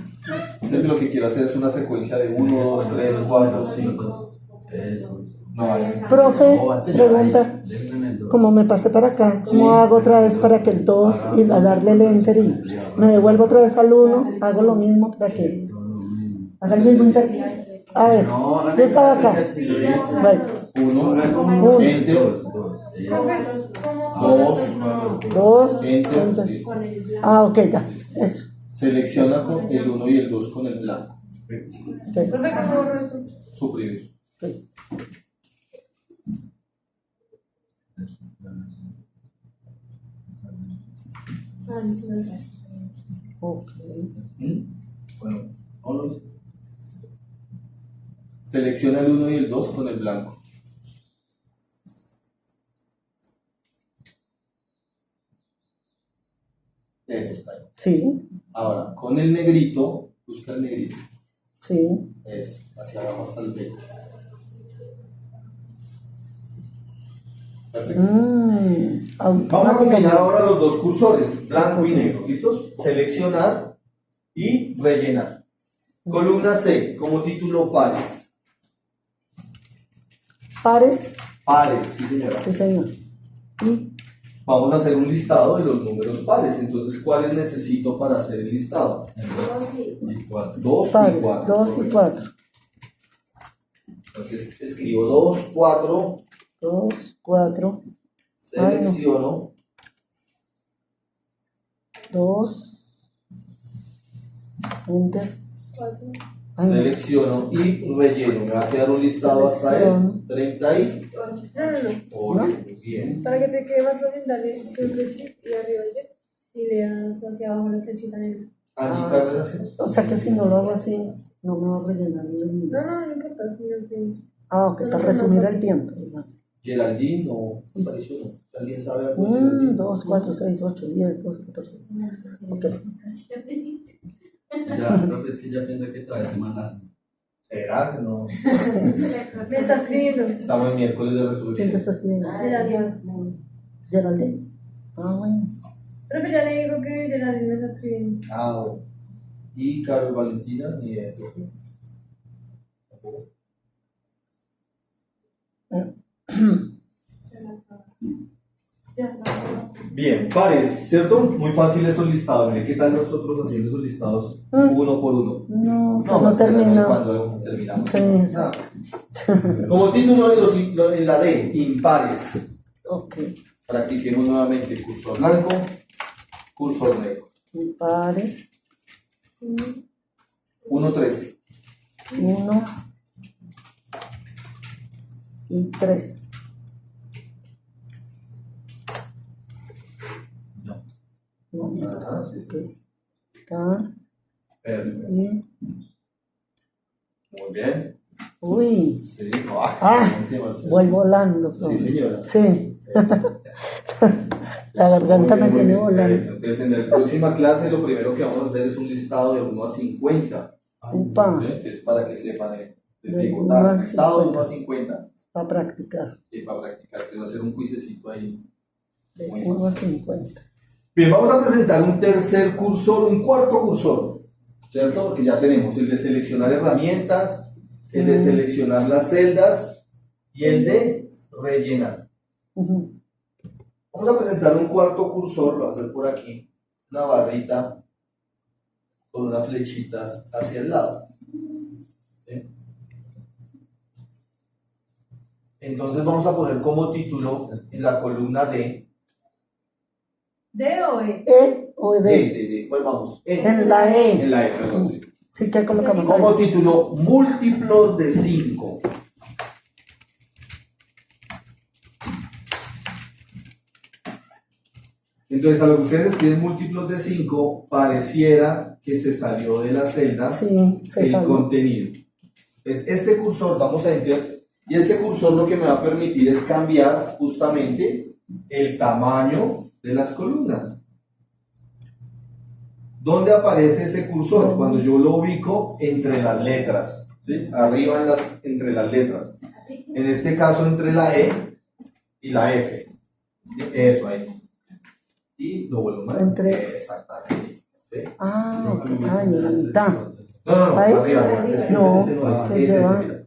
Entonces lo que quiero hacer es una secuencia de 1, 2, 3, 4, 5. Eso. No, ahí. Profe, No, así, pregunta. ahí, denle en el dos. Como me pasé para acá, ¿cómo hago otra vez para que el 2 y a darle el enter y me devuelvo otra vez al 1? Hago lo mismo para que haga el mismo enter. A ver, yo estaba acá. Bueno, 1, enter, Dos. 2, enter, enter. listo. Ah, ok, ya. Eso. Selecciona con el 1 y el 2 con el blanco. Ok, Profe, ¿cómo borro eso? Suprimir. ok. Ok. Bueno, no lo hice. Selecciona el 1 y el 2 con el blanco. Eso está ahí. Sí, Ahora, con el negrito, busca el negrito. sí. Eso, hacia abajo hasta el B. Perfecto. Vamos a combinar Automáticamente. ahora los dos cursores, blanco y negro. ¿Listos? Seleccionar y rellenar. Columna C, como título pares. Pares. Pares, sí señora. Sí, señor. Y Vamos a hacer un listado de los números pares. Entonces, ¿cuáles necesito para hacer el listado? Y 4. 2 y pares. 4. 2 y 4. Entonces, escribo 2, 4, 2, 4, selecciono, 2. Enter. Ay, no. selecciono y relleno. Me va a quedar un listado hasta el 38. No, no. Muy bien. Para que te quede más fácil, dale siempre chip y arriba y le das hacia abajo la flechita negra. Angie Cárdenas, ¿sí? O sea que si no lo hago así, no me va a rellenar el mismo. No importa, señor. Ah, ok, para resumir el tiempo. Digamos. Geraldine, no apareció. ¿Alguien sabe algo de Geraldine? 2, 4, 6, 8, 10, 12, 14. Ok. Ya, profe, es que ya piensa que todavía se nace. ¿Será que no? Me está escribiendo. Estamos en miércoles de ¿Quién te resurrección. está escribiendo? Geraldine. Ah, bueno. Profe, ya le digo que Geraldine me está escribiendo. Ah, bueno. Y Carol Valentina, ni idea. Ya, no. Bien, pares, ¿cierto? Muy fácil esos listados. Mire, ¿qué tal nosotros haciendo esos listados uno por uno? No, No, no termina. cuando terminamos. Sí, exacto. Como título en la D, impares. Ok. Practiquemos nuevamente cursor blanco, cursor negro. Pares. 1, 3. 1 y 3. No, Ajá, sí, sí. ok. Está. Perfecto. Y. Muy bien. Uy. Sí, Ah, voy volando. Sí, señora. Sí. La garganta Muy me bien, muy tiene bien. volando. Entonces, en la próxima clase lo primero que vamos a hacer es un listado de 1 a 50. Upa, ¿Sí? Es para que sepan De digo, 1 a listado de 1 a 50. 50. para practicar. Y para practicar, que va a ser un cuisecito ahí. De Muy 1 a fácil. 50. Bien, vamos a presentar un tercer cursor, un cuarto cursor, ¿cierto? Porque ya tenemos el de seleccionar herramientas, el de seleccionar las celdas y el de rellenar. Ujú. Vamos a presentar un cuarto cursor, lo voy a hacer por aquí, una barrita con unas flechitas hacia el lado. ¿Sí? Entonces vamos a poner como título en la columna ¿D o E? E o D. ¿cuál vamos? En la E. En la E, perdón, sí. Sí, que colocamos Como ahí. título, múltiplos de 5. Entonces, a lo que ustedes escriben múltiplos de 5, pareciera que se salió de la celda Sí, se el salió. contenido. Entonces, este cursor, damos a Enter, y este cursor lo que me va a permitir es cambiar justamente el tamaño de las columnas. ¿Dónde aparece ese cursor? Cuando yo lo ubico entre las letras, ¿sí? Arriba entre las letras. En este caso entre la E y la F. Eso ahí. Y lo vuelvo a Entre- exactamente. ¿Sí? Ah, ok. Ah, en la mitad. No, ¿Ahí? arriba. Ese No, no que es. lleva- Mira.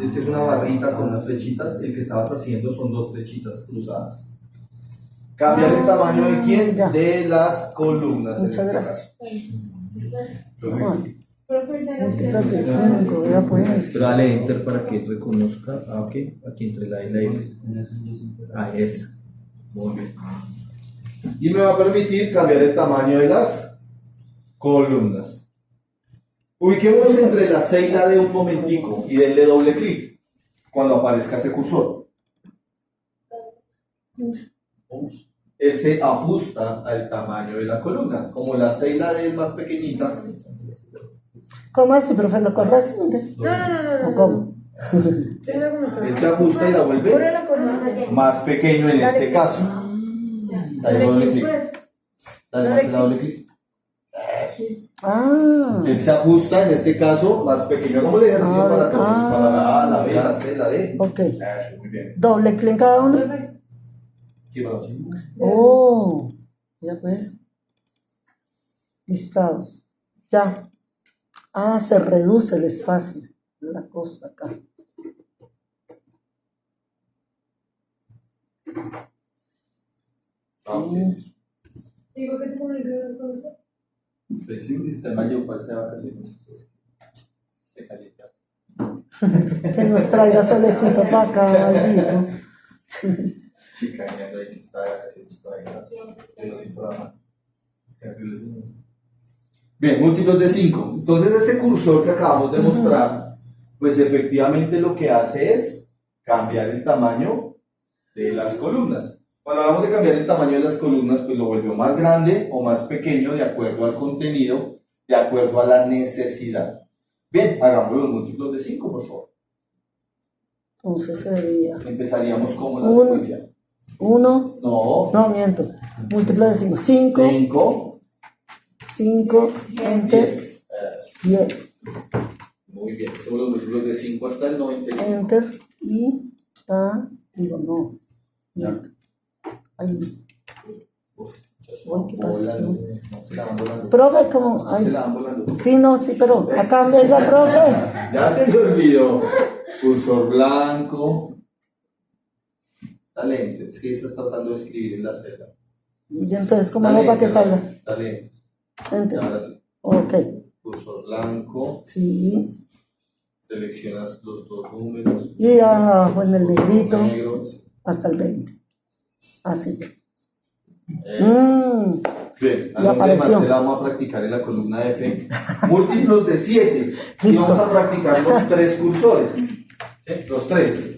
Es que es una barrita con unas flechitas. El que estabas haciendo son 2 flechitas cruzadas. Cambiar el tamaño de quién? Ya. De las columnas. en Muchas este gracias. caso. Ah, Profe, ya múltiplos de 5, ya pues. Pero dale enter para que reconozca. Ah, ok. Aquí entre la E y la F. En eso yo siempre. Ah, es. Muy bien. Y me va a permitir cambiar el tamaño de las columnas. Ubiquémonos entre la C y la D un momentico y denle doble clic cuando aparezca ese cursor. Él se ajusta al tamaño de la columna. Como la C y la D es más pequeñita, ¿Cómo así, profe? ¿Lo corresponde? No. ¿O cómo? Tengo como está. él se ajusta y la vuelve Córrela por más. más pequeño en este caso. Dale doble clic. Dale más la doble clic. Ah, Él se ajusta en este caso más pequeño. Hagamos el ejercicio para todos. Para la A, la B, la C, la D. ok. Eso, muy bien. Doble clic en cada uno. ¿Qué más? Oh, ya pues. Listados. Ya. Ah, se reduce el espacio. La cosa acá. Digo que se comunica con usted. Pues sí, el sistema llevo para irse de vacaciones. Entonces, se calienta. Que nos traiga solecito para acá, Albito. Sí, cañando ahí, que está de vacaciones todavía. Yo no siento nada más. Bien, múltiplos de 5. Entonces, este cursor que acabamos de mostrar, pues efectivamente lo que hace es cambiar el tamaño de las columnas. Cuando hablamos de cambiar el tamaño de las columnas, pues lo volvió más grande o más pequeño de acuerdo al contenido, de acuerdo a la necesidad. Bien, hagamos los múltiplos de 5, por favor. Entonces sería Empezaríamos como la Uno. secuencia. 1, No, no miento. Múltiplo de 5. 5, 5, 5, enter, 10. 10. Muy bien, son los múltiplos de 5 hasta el 95. Enter y está. Digo, no. Miento. Ay, uy, ¿qué pasó? Volando. No, se la van volando. Profe, como. Se Ay, la van volando. sí, no, sí, pero acá me la profe. Ya se le olvidó. Cursor blanco. Dale enter. Es que estás tratando de escribir en la celda. Y entonces, ¿cómo Dale hago para que enter, salga? Dale enter. Enter. Ahora sí. Ok. Cursor blanco. Sí. Seleccionas los dos números. Y abajo en el Cursor negrito negro. hasta el 20. Así. Bien, a Y nombre de apareció. Marcela vamos a practicar en la columna F múltiplos de 7 y Listo. vamos a practicar los 3 cursores. ¿Sí? Los 3.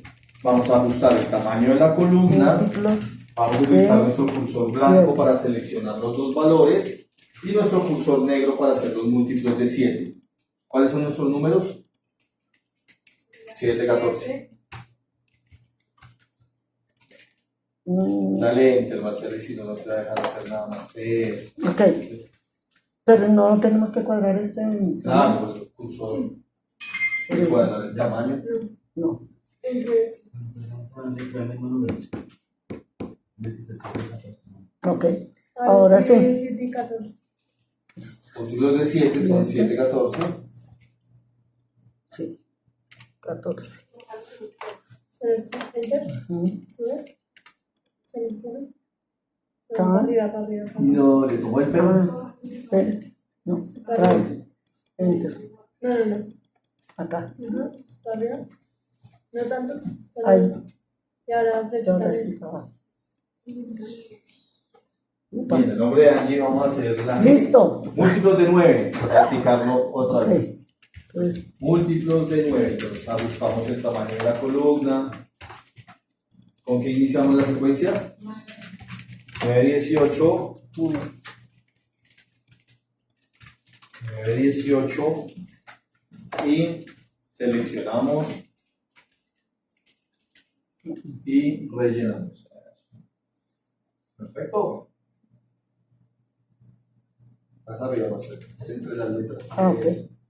Vamos a ajustar el tamaño de la columna. Múltiplos. Vamos a utilizar de nuestro cursor blanco 7. para seleccionar los dos valores y nuestro cursor negro para hacer los múltiplos de 7. ¿Cuáles son nuestros números? 7, 14. Dale enter, Marcela, y si no, no te va a dejar hacer nada más. Ok. Pero no tenemos que cuadrar este. Claro, el cursor. Por Y eso. cuadrar el tamaño. No. Entre estos. Ok. Ahora sí. 7 y 14. Múltiplos de 7 son 7, 14. Sí. 14. Selecciona, enter, Ujú. subes, selecciona. Ah. Para arriba, para arriba. Para arriba. No, le tomo el pelo. Ah, espérate. No, otra vez. Enter. No. Acá. Ajá, para arriba. No tanto. Solo Ahí. y ahora Y flechita. ahora sí, para abajo. Bien, en nombre de Angie vamos a hacer la Listo. múltiplos de 9. Para practicarlo otra Ok. vez. Entonces, Múltiplos de 9. Entonces ajustamos el tamaño de la columna. ¿Con qué iniciamos la secuencia? 9, 18. 1. 9, 18. Y seleccionamos. Y rellenamos. Perfecto. Más arriba, más cerca. Es entre las letras. Ah, ok.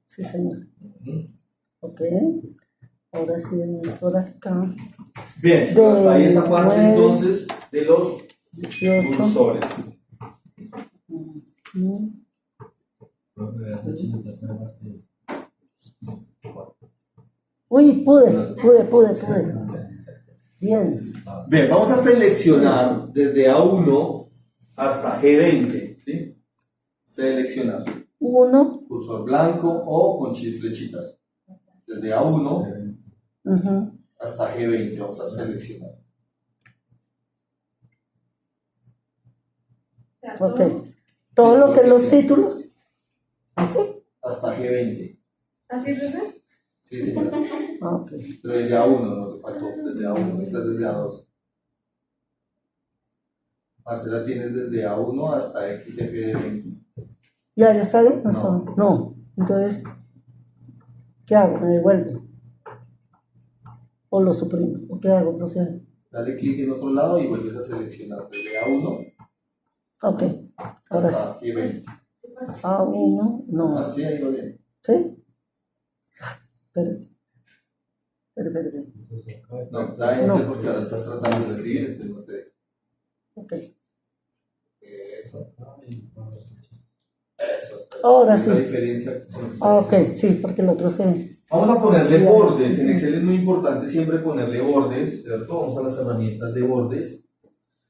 Sí, señor. Ujú. Ok. Ahora sí venimos por acá. Bien, chicos, hasta ahí esa parte 9, entonces de los 18. cursores. Mm. Uy, pude. Bien. Bien, vamos a seleccionar desde A1 hasta G20. ¿Sí? Seleccionar. 1. Cursor blanco o con flechitas. Desde A1 Ujú. hasta G20 vamos a seleccionar. Ok. Todo lo que es los títulos. ¿Así? Hasta G20. ¿Así, profe? Sí, señora. Ah, ok. Pero desde A1, no te faltó. Desde A1, esta es desde A2. Marcela tienes desde A1 hasta XFD20. ¿Ya sale? No. No. No. Entonces, ¿qué hago? ¿Me devuelvo? ¿O lo suprimo? ¿O qué hago, profe? Dale clic en otro lado y vuelves a seleccionar desde A1 Ok. Ahora sí. hasta G20. A1. No. Así ahí lo tiene. ¿Sí? Espérate. No, da enter No. porque ahora estás tratando de escribir, entonces no te deja. Ok. Eso. Eso está. Ahora Es la sí. diferencia con el Ah, ok, sí, porque el otro se... Vamos a ponerle Ya, bordes. sí, En sí. Excel es muy importante siempre ponerle bordes, ¿cierto? Vamos a las herramientas de bordes.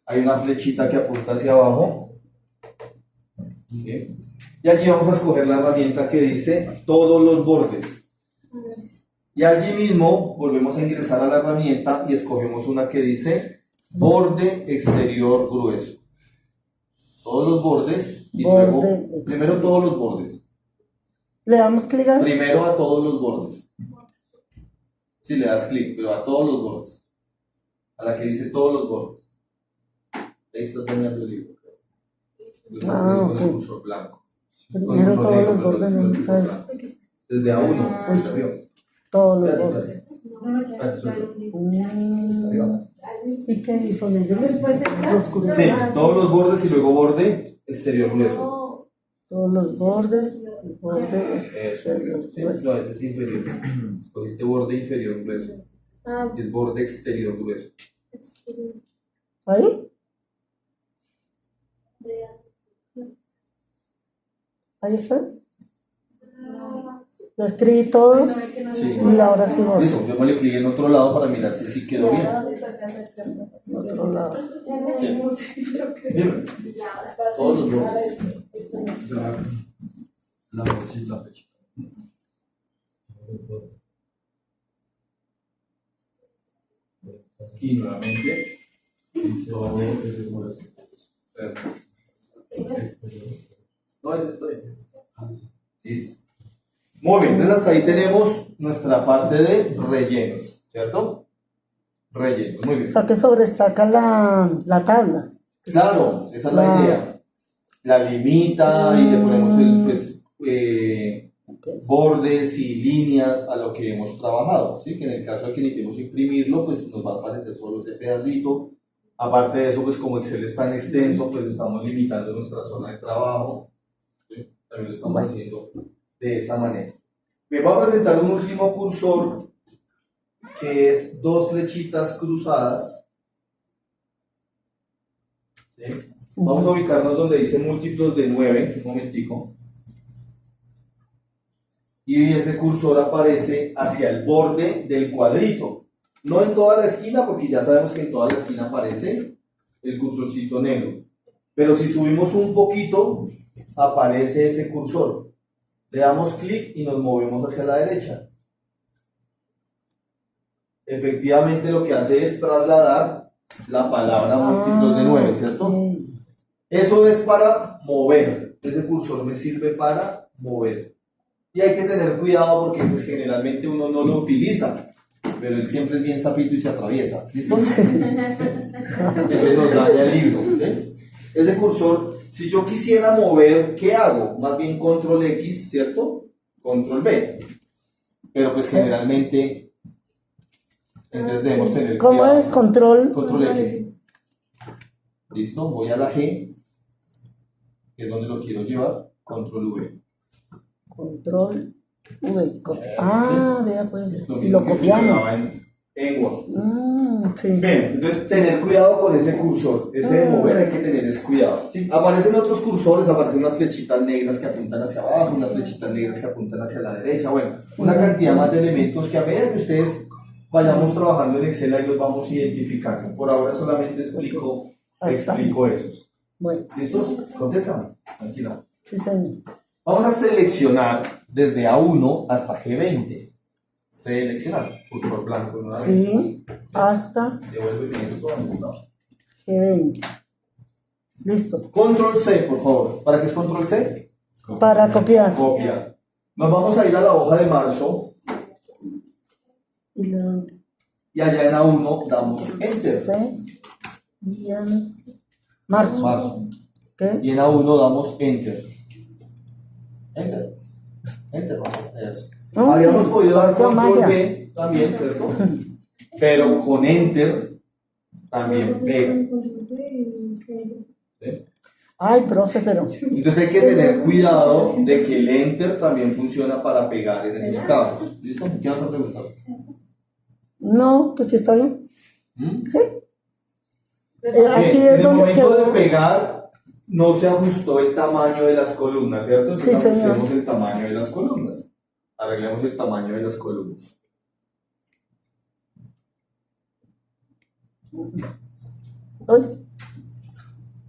Hay una flechita que apunta hacia abajo. ¿Sí? Y allí vamos a escoger la herramienta que dice todos los bordes. Y allí mismo volvemos a ingresar a la herramienta y escogemos una que dice borde exterior grueso. Todos los bordes y Borde luego, exterior. primero todos los bordes. ¿Le damos clic ahí? Primero a todos los bordes. Si le das clic, pero a todos los bordes. A la que dice todos los bordes. Ahí estás dañando el libro. Entonces, Ah, con el ok. cursor blanco. Primero Con el cursor todos negro, los perdón, bordes, con el ¿dónde cursor está blanco. eso? Desde A1 hacia arriba. Todos los Espérate, bordes. espérate. Espérate, ¿Y qué hizo negro? Después Lo oscureció. Sí, todos los bordes y luego borde exterior grueso. Todos los bordes, el borde Eso. exterior Sí, grueso. no, ese es inferior. Escogiste borde inferior grueso. Ah, Y el borde exterior grueso. exterior. ¿Ahí? Ahí está. Yo escribí todos Sí. y ahora sí voy. Listo, yo me le clic en otro lado para mirar si sí quedó bien. Otro lado. Sí. Dime. Todos los nombres. La bolsita fecha. Y nuevamente. No, ese está bien. Listo. Muy bien, entonces hasta ahí tenemos nuestra parte de rellenos, ¿cierto? Rellenos, muy O bien. sea que sobrestaca la tabla. Claro, esa es la Claro. idea. La limita y le ponemos el, pues, bordes y líneas a lo que hemos trabajado, ¿sí? Que en el caso de que necesitemos imprimirlo, pues nos va a aparecer solo ese pedacito. Aparte de eso, pues como Excel es tan extenso, pues estamos limitando nuestra zona de trabajo, ¿sí? También lo estamos haciendo de esa manera. Me voy a presentar un último cursor que es 2 flechitas cruzadas, ¿sí? Vamos a ubicarnos donde dice múltiplos de 9, un momentico. Y ese cursor aparece hacia el borde del cuadrito. No en toda la esquina, porque ya sabemos que en toda la esquina aparece el cursorcito negro. Pero si subimos un poquito, aparece ese cursor. Le damos clic y nos movemos hacia la derecha. Efectivamente lo que hace es trasladar la palabra múltiplos de 9, ¿cierto? Ok. Eso es para mover. Ese cursor me sirve para mover. Y hay que tener cuidado porque pues, generalmente uno no lo utiliza, pero él siempre es bien sapito y se atraviesa. ¿Listo? Entonces nos daña el libro. ¿Sí? Ese cursor, si yo quisiera mover, ¿qué hago? Más bien control X, ¿cierto? Control B. Pero pues generalmente, entonces debemos tener ¿Cómo cuidado. es? Control. Control X. Listo, voy a la G, que es donde lo quiero llevar, control V. Control V. Ah, Vea pues. Lo Y lo mismo que copiamos. funcionaba en Word. Sí. Bien, entonces tener cuidado con ese cursor, ese de mover hay que tener es cuidado. ¿Sí? Aparecen otros cursores, aparecen unas flechitas negras que apuntan hacia abajo, unas flechitas negras que apuntan hacia la derecha, bueno, una cantidad más de elementos que a medida que ustedes vayamos trabajando en Excel ahí los vamos identificando. Por ahora solamente explico esos. Bueno, ¿Listos? Contestan, tranquila. sí señor. Vamos a seleccionar desde A1 hasta G20. Seleccionar, cursor blanco nuevamente. Sí, hasta Devuélveme esto donde está. G20. Listo. Control C, por favor. ¿Para qué es Control C? Para copiar. Copiar. Nos vamos a ir a la hoja de marzo Y la y allá en A1 damos Enter. C y en marzo. Marzo. ¿Qué? Y en A1 damos Enter. Enter. Enter. Eso. No, Habíamos podido dar pareció Control magia. B también, ¿cierto? Pero con Enter también pega. ¿Sí? Ay, profe, pero. Entonces hay que tener cuidado de que el Enter también funciona para pegar en esos casos. ¿Listo? ¿Qué vas a preguntar? No, pues sí está bien. ¿Mm? Sí. Bien, Aquí en es el donde momento de quedó. pegar no se ajustó el tamaño de las columnas, ¿cierto? Entonces Sí, señor. ajustemos el tamaño de las columnas. Arreglemos el tamaño de las columnas. Ay,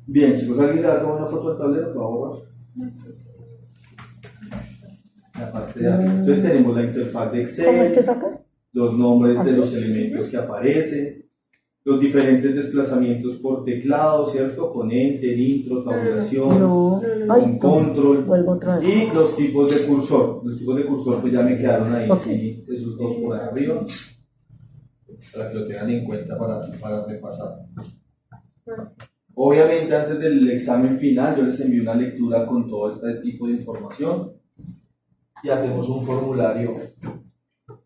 Bien, chicos, ¿alguien le va a tomar una foto del tablero? ¿Lo va a borrar? La parte de arriba. Entonces tenemos la interfaz de ¿cómo es que Excel, saca? los nombres de ¿Así? los elementos que aparecen, los diferentes desplazamientos por teclado, ¿cierto? Con Enter, Intro, tabulación, No. con Ay, Control. vuelvo otra vez. Y los tipos de cursor. Los tipos de cursor pues ya me quedaron ahí, Ok. sí, esos dos por ahí arriba. Para que lo tengan en cuenta para repasar. Obviamente antes del examen final yo les envío una lectura con todo este tipo de información y hacemos un formulario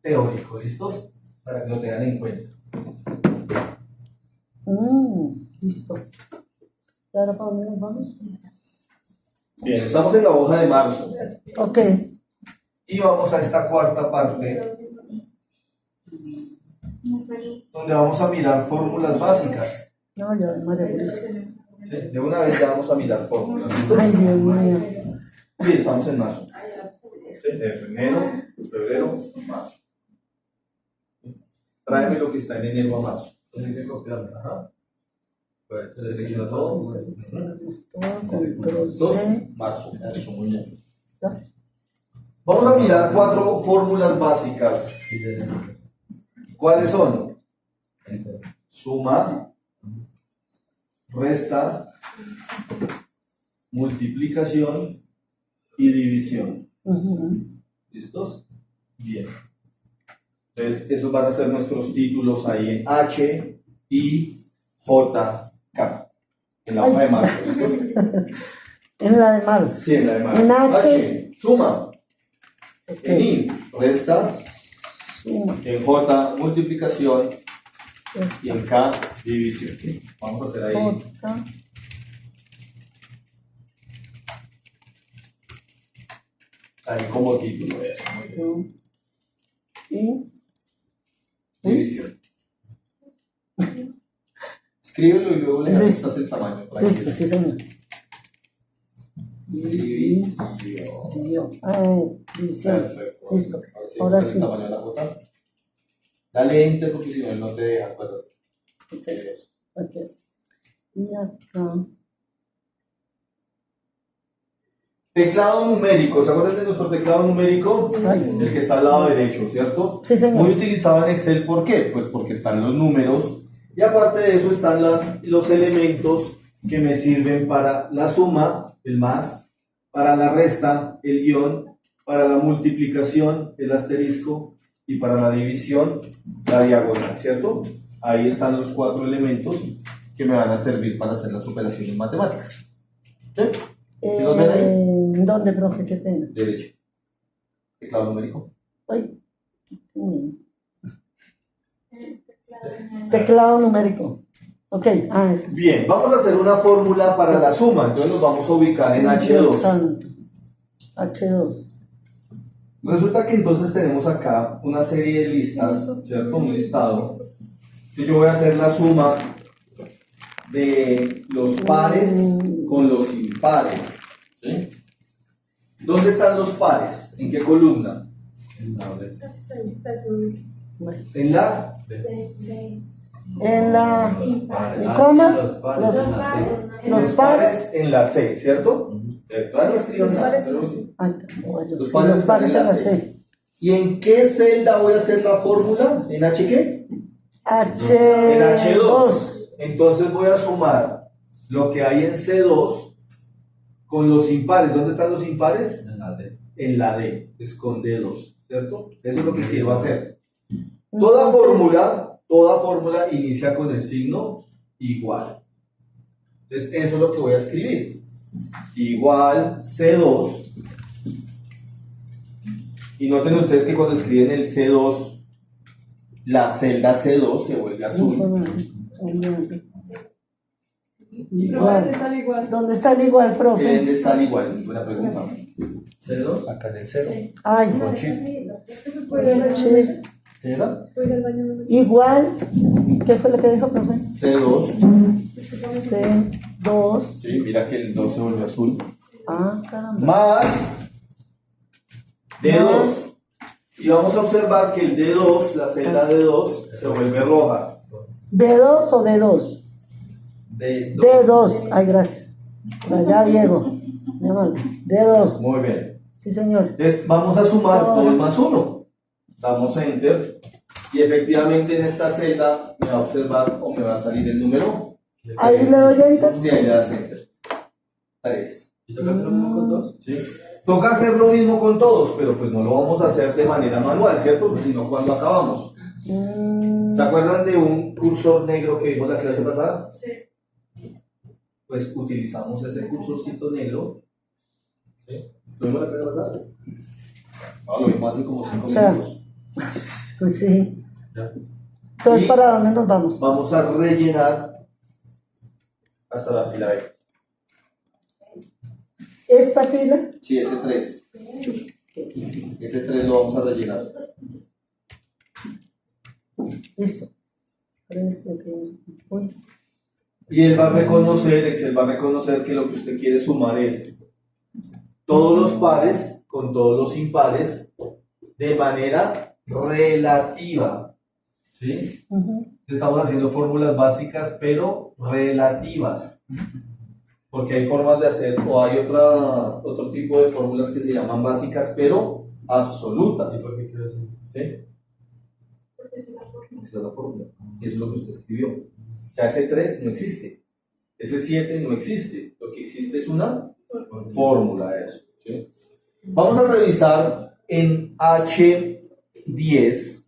teórico, ¿listos? Para que lo tengan en cuenta. Listo. ¿Y ahora para dónde nos vamos? Bien, estamos en la hoja de marzo Ok. y vamos a esta cuarta parte donde vamos a mirar fórmulas básicas. No, ya, María Luisa. ¿Sí? De una vez ya vamos a mirar fórmulas. ¿Listos? Ay, Dios mío. Sí, estamos en marzo. ¿Sí? De enero, febrero, marzo. Tráeme lo que está en enero a marzo. Tienes que copiarlo. Ajá. Pues, Selecciona todo. Control 2, C. marzo. Eso, muy bien. ¿Ya? Vamos a mirar 4 fórmulas básicas. sí, de- ¿Cuáles son? Enter. Suma, resta, multiplicación y división. Ujú. ¿Listos? Bien. Entonces, esos van a ser nuestros títulos ahí en H, I, J, K. En la hoja de marzo. ¿Listos? En la de marzo. Sí, en la de marzo. En H. H, suma. En I, resta. Suma. En J, multiplicación. Y Esta. en K, división. Vamos a hacer ahí. J. Ahí como título eso. Muy bien. Y División. Escríbelo y luego le Listo. ajustas el tamaño. para que listo, quede. sí señor. División. División. Perfecto. Listo. Ahora sí, Ahora ajustar el sí. tamaño de la J. Dale enter porque si no él no te deja, acuérdate. Ok, Eso. ok. Y acá. Teclado numérico. ¿Se acuerdan de nuestro teclado numérico? Ay. El que está al lado derecho, ¿cierto? Sí, señor. Muy utilizado en Excel, ¿por qué? Pues porque están los números y aparte de eso están los elementos que me sirven para la suma, el más, para la resta, el guión, para la multiplicación, el asterisco y para la división, la diagonal, ¿cierto? Ahí están los 4 elementos que me van a servir para hacer las operaciones matemáticas. ¿Sí? ¿Sí los ven ahí? ¿Dónde, profe? ¿Qué tengo? Derecho. Teclado numérico. Ay. Teclado numérico. Ok, es. Bien, vamos a hacer una fórmula para la suma, entonces nos vamos a ubicar en Dios H2. santo. H2. Resulta que entonces tenemos acá una serie de listas, ¿cierto? Un listado. Y yo voy a hacer la suma de los pares con los impares. ¿Sí? ¿Dónde están los pares? ¿En qué columna? En la B. En la En la. Pares. ¿Cómo? Ah, sí, los pares en la C. Los pares. en la C, ¿cierto? Ujú. Todavía no escribo Los nada, pares. pero sí. Ay, no, yo- Los sí, pares los están pares en la en la C. C. ¿Y en qué celda voy a hacer la fórmula? ¿En H qué? H2. En H2. Entonces voy a sumar lo que hay en C2 con los impares. ¿Dónde están los impares? En la D. En la D, es con D2, ¿cierto? Eso es lo que quiero hacer. Entonces, Toda fórmula inicia con el signo igual. Entonces eso es lo que voy a escribir. Igual C2. Y noten ustedes que cuando escriben el C2, la celda C2 se vuelve azul. Igual. Están igual. ¿Dónde está el igual, profe? ¿Dónde está el igual? Buena pregunta. C2. Acá en el 0. Ay, Con shift. H. ¿Qué era? Igual. ¿Qué fue lo que dijo, profe? C2. C2. Sí, mira que el 2 se volvió azul. Ah, caramba. Más D2. Y vamos a observar que el D2, la celda D2, se vuelve roja. ¿B2 o D2? D2. D2. Ay, gracias. Por allá, Diego. Mi amor. D2. Muy bien. Sí, señor. Entonces vamos a sumar 2 más 1. Damos enter. Y efectivamente en esta celda me va a observar o me va a salir el número. Ahí le doy enter. Sí, ahí le das enter. 3. ¿Y toca hacer lo mismo con 2? ¿Sí? Toca hacer lo mismo con todos, pero pues no lo vamos a hacer de manera manual, ¿cierto? Porque si no, ¿cuándo acabamos? ¿Se acuerdan de un cursor negro que vimos la clase pasada? Sí. Pues utilizamos ese cursorcito negro. ¿Sí? ¿Lo vimos la clase pasada? No, lo vimos hace como 5 O sea, minutos. Pues sí. Ya. Entonces, Y- ¿para dónde nos vamos? Vamos a rellenar hasta la fila B. Esta fila. Sí, ese 3. Ese 3 lo vamos a rellenar. Listo. 3, 7, 2. Uy. Y él va a reconocer, Excel va a reconocer que lo que usted quiere sumar es todos los pares con todos los impares de manera relativa. ¿Sí? Estamos haciendo fórmulas básicas, pero relativas. Porque hay formas de hacer, o hay otro tipo de fórmulas que se llaman básicas, pero absolutas. ¿Y por qué quiero decir? ¿Sí? Esa es la fórmula. Y eso es lo que usted escribió. O sea, ese 3 no existe. Ese 7 no existe. Lo que existe es una fórmula de eso. ¿Sí? Vamos a revisar en H10.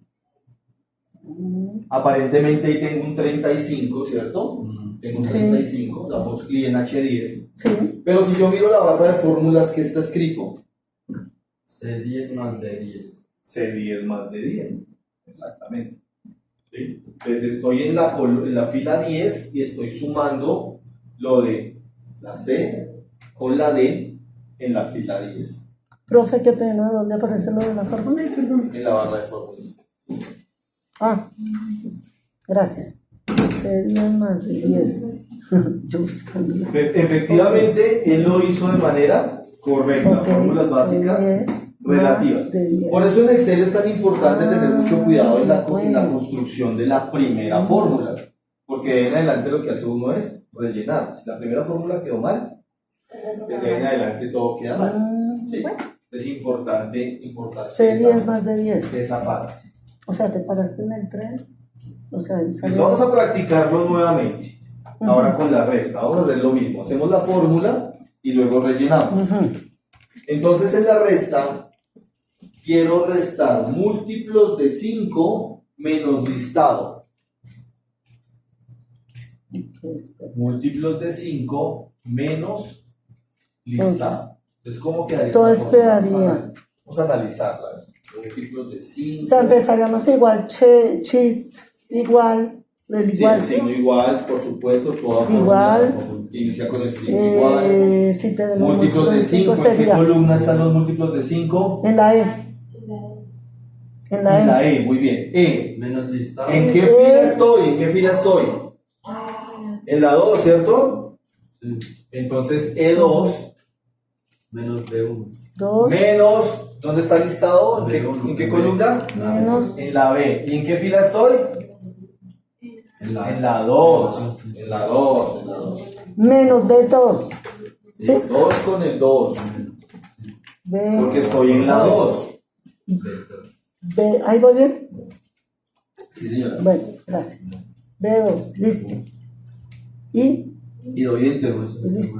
Aparentemente ahí tengo un 35, ¿cierto? Tengo un 35, damos clic en H10. Sí. Pero si yo miro la barra de fórmulas, ¿qué está escrito? C10 más D10. C10 más D10. Exactamente. ¿Sí? Entonces estoy en la fila 10 y estoy sumando lo de la C con la D en la fila 10. Profe, qué pena, ¿dónde aparece lo de la fórmula? Ay, perdón. En la barra de fórmulas. Ah, gracias. C10 más de 10. Yo buscándola. Pues, efectivamente, él lo hizo de manera correcta. Ok, Fórmulas básicas C10 relativas. más de 10. Por eso en Excel es tan importante tener mucho cuidado en la pues. construcción de la primera fórmula. Porque de ahí en adelante lo que hace uno es rellenar. Si la primera fórmula quedó mal, desde ahí en adelante todo queda mal. ¿Sí? Es importante C10 más de 10. esa parte. O sea, te paraste en el 3. O sea, ahí salió. Entonces vamos a practicarlo nuevamente. Ahora con la resta. Vamos a hacer lo mismo. Hacemos la fórmula y luego rellenamos. Entonces en la resta quiero restar múltiplos de 5 menos listado. Múltiplos de 5 menos listado. Entonces, ¿cómo quedaría? Entonces quedaría. Vamos a analizarla. Múltiplos de 5. O sea, empezaríamos igual, igual, el Sí, igual. el signo igual, por supuesto, toda Igual. fórmula inicia con el signo igual. Si tenemos Múltiplos de 5, ¿en qué sería columna están los múltiplos de 5? en la E. En En la E. la E, muy bien. E. Menos listado. ¿En qué fila estoy? ¿En qué fila estoy? En la 2, ¿cierto? Sí. Entonces E2 Menos B1. 2 menos, ¿dónde está listado? ¿En qué columna? menos En la B. ¿Y en qué fila estoy? En la 2. En la 2. En la 2. menos B2. ¿Sí? 2 con el 2. B, Porque estoy en la 2. B, ¿ahí voy bien? Sí, señora. Bueno, gracias. B2, listo. Y Y doy enter. listo.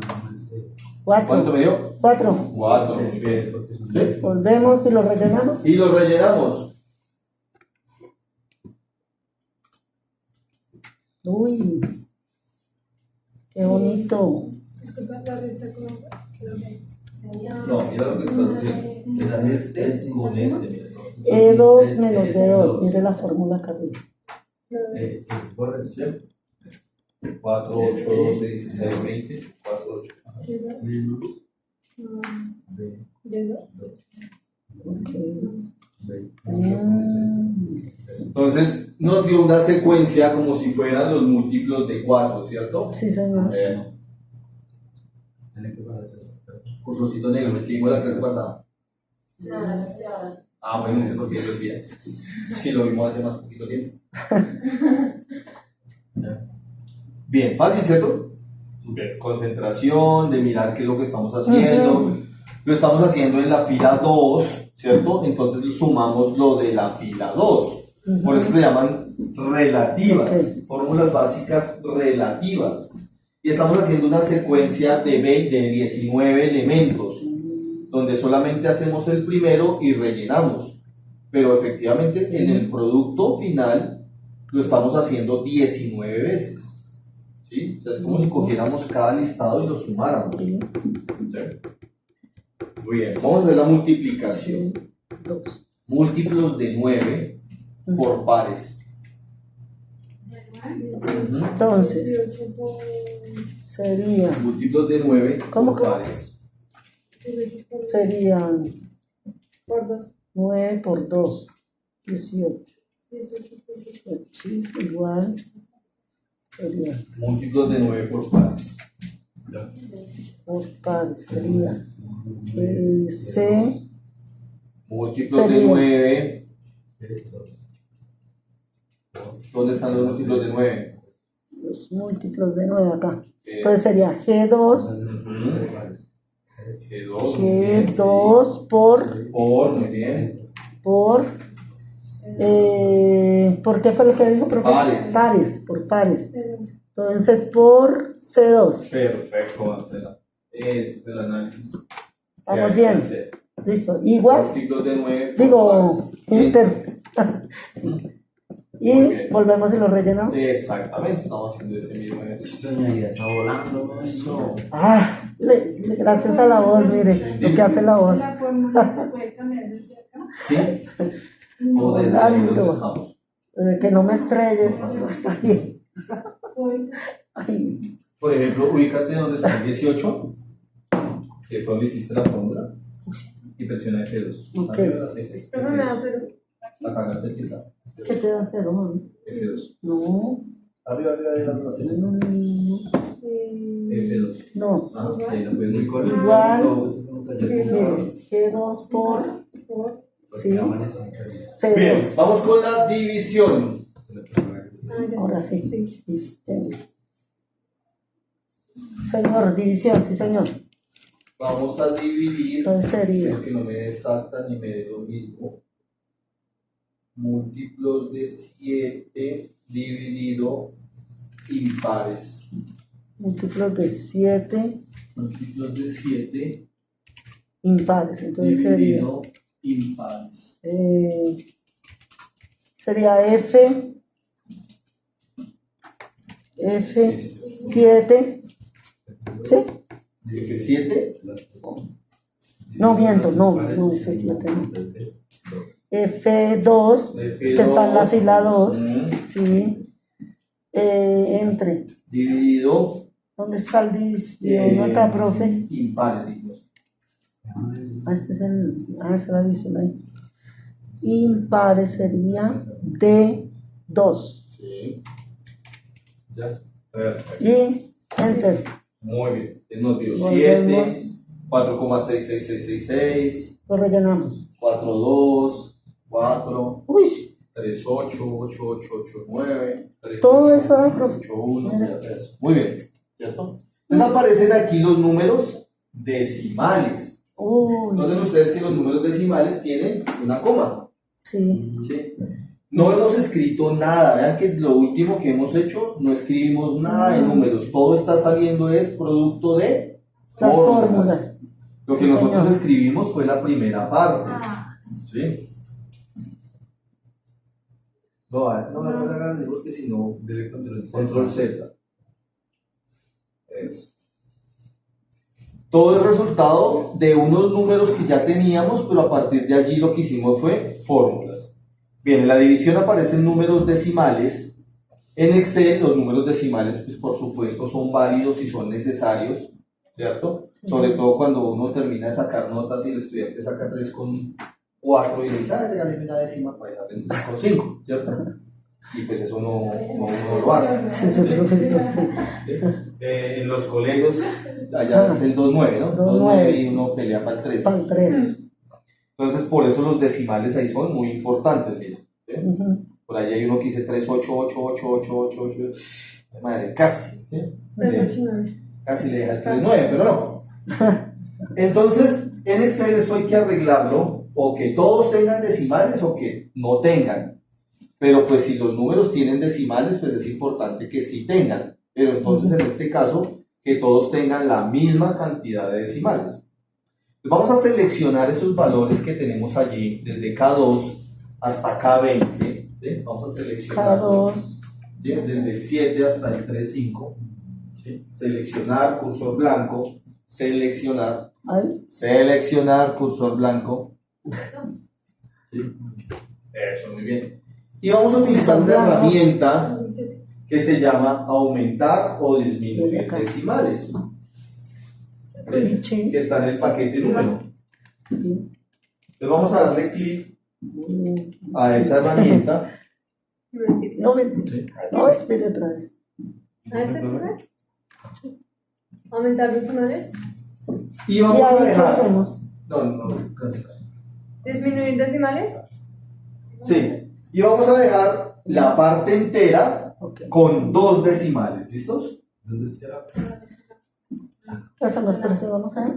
¿Cuánto 4. me dio? 4. 4. Muy bien. ¿Sí? Volvemos y lo rellenamos. Y lo rellenamos. Uy, qué bonito. Disculpa, la resta con creo que No, mira lo que estás haciendo. Era este con este. Mira. E2 menos B2. Mire la fórmula acá arriba. Corrección. 4, 8, 12, 16, 20. 4, 8. Menos B. de 2. Ok. B. Entonces nos dio una secuencia como si fueran los múltiplos de 4, ¿cierto? Sí, señor. Tiene que parecer. Cursosito negro, el que igual la clase pasada. Ah, bueno, eso que es bien. Sí, lo vimos hace más poquito tiempo. Bien, fácil, ¿cierto? Bien, concentración, de mirar qué es lo que estamos haciendo. Lo estamos haciendo en la fila 2, ¿cierto? Entonces sumamos lo de la fila 2. Por eso se llaman relativas, fórmulas básicas relativas. Y estamos haciendo una secuencia de 19 elementos, donde solamente hacemos el primero y rellenamos. Pero efectivamente en el producto final lo estamos haciendo 19 veces. ¿Sí? O sea, es como si cogiéramos cada listado y lo sumáramos. ¿Sí? Muy bien, vamos a hacer la multiplicación. 2. Múltiplos de 9 por pares. Entonces, sería, Múltiplos de 9 ¿Cómo por que? pares. serían Por 2. 9 por 2, 18. 18 por 2. Sí, igual sería Múltiplos de 9 por pares. por pares, sería C Múltiplos de Sería. 9. ¿Dónde están los múltiplos de 9? Los múltiplos de 9 acá. Entonces sería G2, G2 Por, muy bien. ¿por qué fue lo que dijo, profesor? Pares. Pares, por pares. Entonces por C2. Perfecto, Marcela. Ese es el análisis. Estamos Que hay que bien. hacer. Listo. Igual, Múltiplos de 9. digo, inter. Y Muy bien. volvemos y lo rellenamos. Exactamente, estamos haciendo ese mismo ejercicio. Doña Ida está volando eso. Gracias a la voz, mire, lo que hace la voz. La fórmula se puede cambiar desde acá. ¿Sí? O desde Santo. ahí donde estamos. Que no me estrelle, no está bien. Hoy, Ay, Por ejemplo, ubícate donde está el 18, que fue donde hiciste la fórmula, y presiona F2. Ok. Arriba las Fs. Pero me da cero. Apagarte el teclado. ¿qué te da cero, mami? F2. No, Arriba las no, Fs. no, no. F2. No. Ah, ahí lo puedes muy correcto. Igual. No, este es un taller. Mire, G2 por sí, Bien, C2. vamos con la división. Ahora sí. Listo. Señor, división, sí, señor. Vamos a dividir, Entonces sería quiero que no me dé exacta ni me dé lo mismo. Múltiplos de 7 dividido impares. múltiplos de 7 Múltiplos de 7 impares. Entonces sería, dividido impares. sería F7. ¿Sí? F7. No, miento, no, F7 no. F2, que está en la fila 2, sí. Entre. Dividido ¿Dónde está el división acá, profe? impares. Dijimos. Este es esa es la división ahí. Impares sería D2. Sí. Ya. Perfecto. Y enter. Muy bien. Él nos dio Volvemos. 7, 4,66666, Lo rellenamos. 4,2, 4, Uy, 3,8, 8,889. todo eso, profe. 8,1. Muy bien. ¿Cierto? Entonces aparecen aquí los números decimales. Uy, Noten ustedes que los números decimales tienen una coma. sí. ¿Sí? No hemos escrito nada. Vean que lo último que hemos hecho, no escribimos nada de números. Todo está saliendo es producto de Las fórmulas. fórmulas. Lo que Sí, nosotros señor. escribimos fue la primera parte. ¿Sí? No me hagas así porque si no, Dele control. control Z. Eso. Todo el resultado de unos números que ya teníamos, pero a partir de allí lo que hicimos fue fórmulas. Bien, en la división aparecen números decimales. En Excel los números decimales, pues por supuesto, son válidos y son necesarios, ¿cierto? Sobre todo cuando uno termina de sacar notas y el estudiante saca 3,4 y le dice, ya gané una décima para dejarle en 3,5, ¿cierto? Y pues eso no lo hace. Sí, ese profesor, sí. En los colegios, allá es el 2,9, ¿no? 2,9 y uno pelea para el 3. Para el 3. Entonces, por eso los decimales ahí son muy importantes, mira. ¿Sí? Por ahí hay uno que dice 3,8888888. Madre, casi, ¿sí? Casi le deja el 3,9, pero no. Entonces, en Excel esto hay que arreglarlo, o que todos tengan decimales o que no tengan. Pero pues si los números tienen decimales, pues es importante que sí tengan. Pero entonces en este caso, que todos tengan la misma cantidad de decimales. Vamos a seleccionar esos valores que tenemos allí, desde K2 hasta K20. ¿Sí? Vamos a seleccionarlos. K2. ¿Sí? Desde el 7 hasta el 3,5. ¿Sí? Seleccionar, cursor blanco. Seleccionar. Ahí. Seleccionar, cursor blanco. ¿Sí? Eso, muy bien. Y vamos a utilizar una herramienta que se llama aumentar o disminuir decimales. Que está en el paquete número. Entonces vamos a darle clic a esa herramienta. No, no, espere otra vez. ¿A este lugar? ¿Aumentar decimales? Y ¿Y vamos a ahí qué dejar. hacemos? No, cancelar. ¿Disminuir decimales? Sí. Y vamos a dejar la parte entera Ok. con 2 decimales. ¿Listos? ¿Dónde está? Esas son las precios, vamos a ver.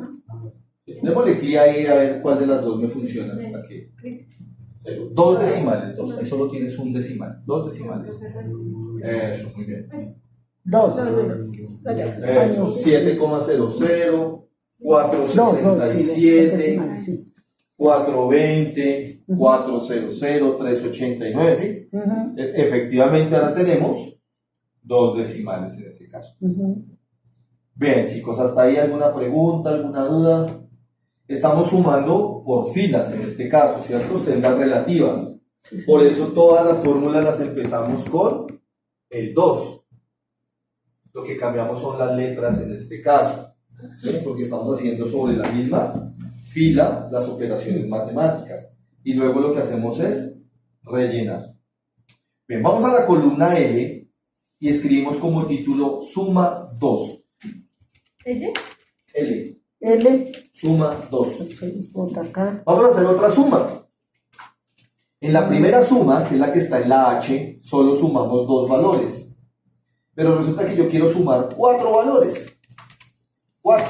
Démosle clic ahí a ver cuál de las dos me funciona hasta que. Eso, 2 decimales, 2. Ahí solo tienes un decimal. 2 decimales. Eso, muy bien. 2. Eso, 7,00, 467, Sí. 420, 400, 389, ¿sí? Efectivamente ahora tenemos 2 decimales en este caso. Bien, chicos, hasta ahí alguna pregunta, alguna duda. Estamos sumando por filas en este caso, ¿cierto? Celdas relativas. Por eso todas las fórmulas las empezamos con el 2. Lo que cambiamos son las letras en este caso, ¿sí? Porque estamos haciendo sobre la misma fila las operaciones matemáticas. Y luego lo que hacemos es rellenar. Bien, vamos a la columna L y escribimos como título suma 2. ¿Ella? L, L. suma 2. Punto acá. Vamos a hacer otra suma. En la primera suma, que es la que está en la H, solo sumamos 2 valores. Pero resulta que yo quiero sumar 4 valores. 4.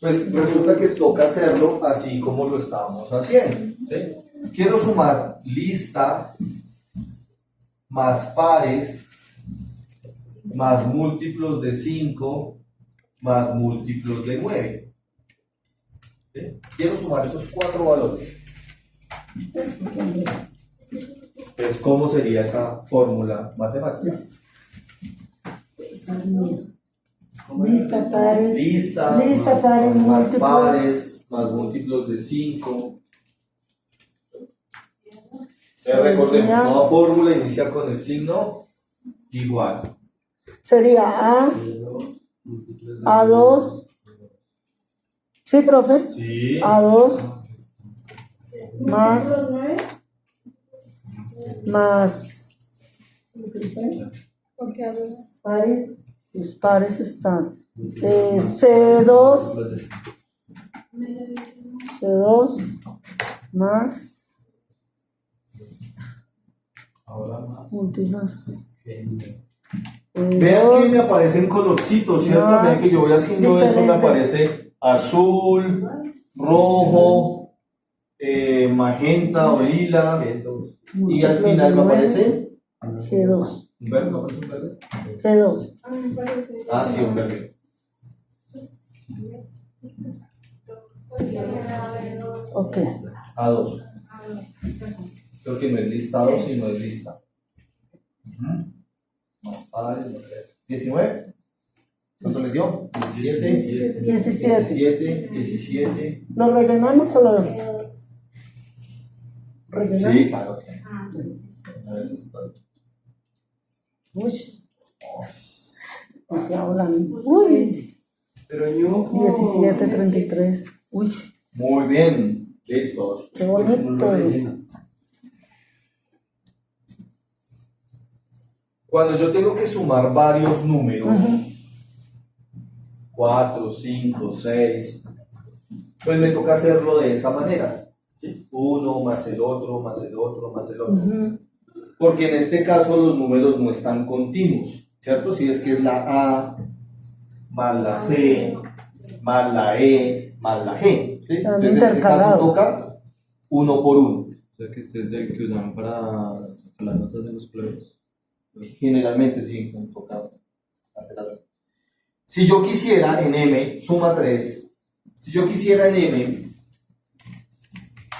Pues resulta que toca hacerlo así como lo estábamos haciendo, ¿sí? Quiero sumar lista más pares más múltiplos de 5 más múltiplos de 9. ¿Sí? Quiero sumar esos 4 valores. Entonces, ¿cómo sería esa fórmula matemática? Lista, pares. Lista Pares, más múltiplos. pares más múltiplos de 5. Recordemos, nueva fórmula inicia con el signo igual. Sería A, A2. ¿Sí, profe? Sí. A2 más, más ¿Por qué hablas? pares. Los pares están C2 más Ahora más. múltiplos. Vean que me aparecen colorcitos, ¿cierto? Más Vean que yo voy haciendo eso, me diferentes. aparece azul, rojo, magenta o lila. Y al final me aparece G2. un verde, ¿no aparece un verde? G2. Ah, sí, un verde. Ok. A2. Creo que no es listado, sino es lista. Más pares, no creo. 19. ¿Cuánto les dio? 17. 17. 17. ¿Lo rellenamos o lo rellenamos? Sí, claro. A veces está. Uy. Estoy hablando. Uy. Pero yo. 17, 33. Uy, Muy bien. Listos. qué bonito. Cuando yo tengo que sumar varios números, 4, 5, 6, pues me toca hacerlo de esa manera. ¿Sí? Uno más el otro, más el otro, más el otro. Porque en este caso los números no están continuos, ¿cierto? Si es que es la A, más la C, más la E, más la G. ¿Sí? Entonces en este caso toca uno por uno. O sea que este es el que usan para sacar las notas de los colegios. Generalmente sí, me toca hacer así. Si yo quisiera en M, suma 3, si yo quisiera en M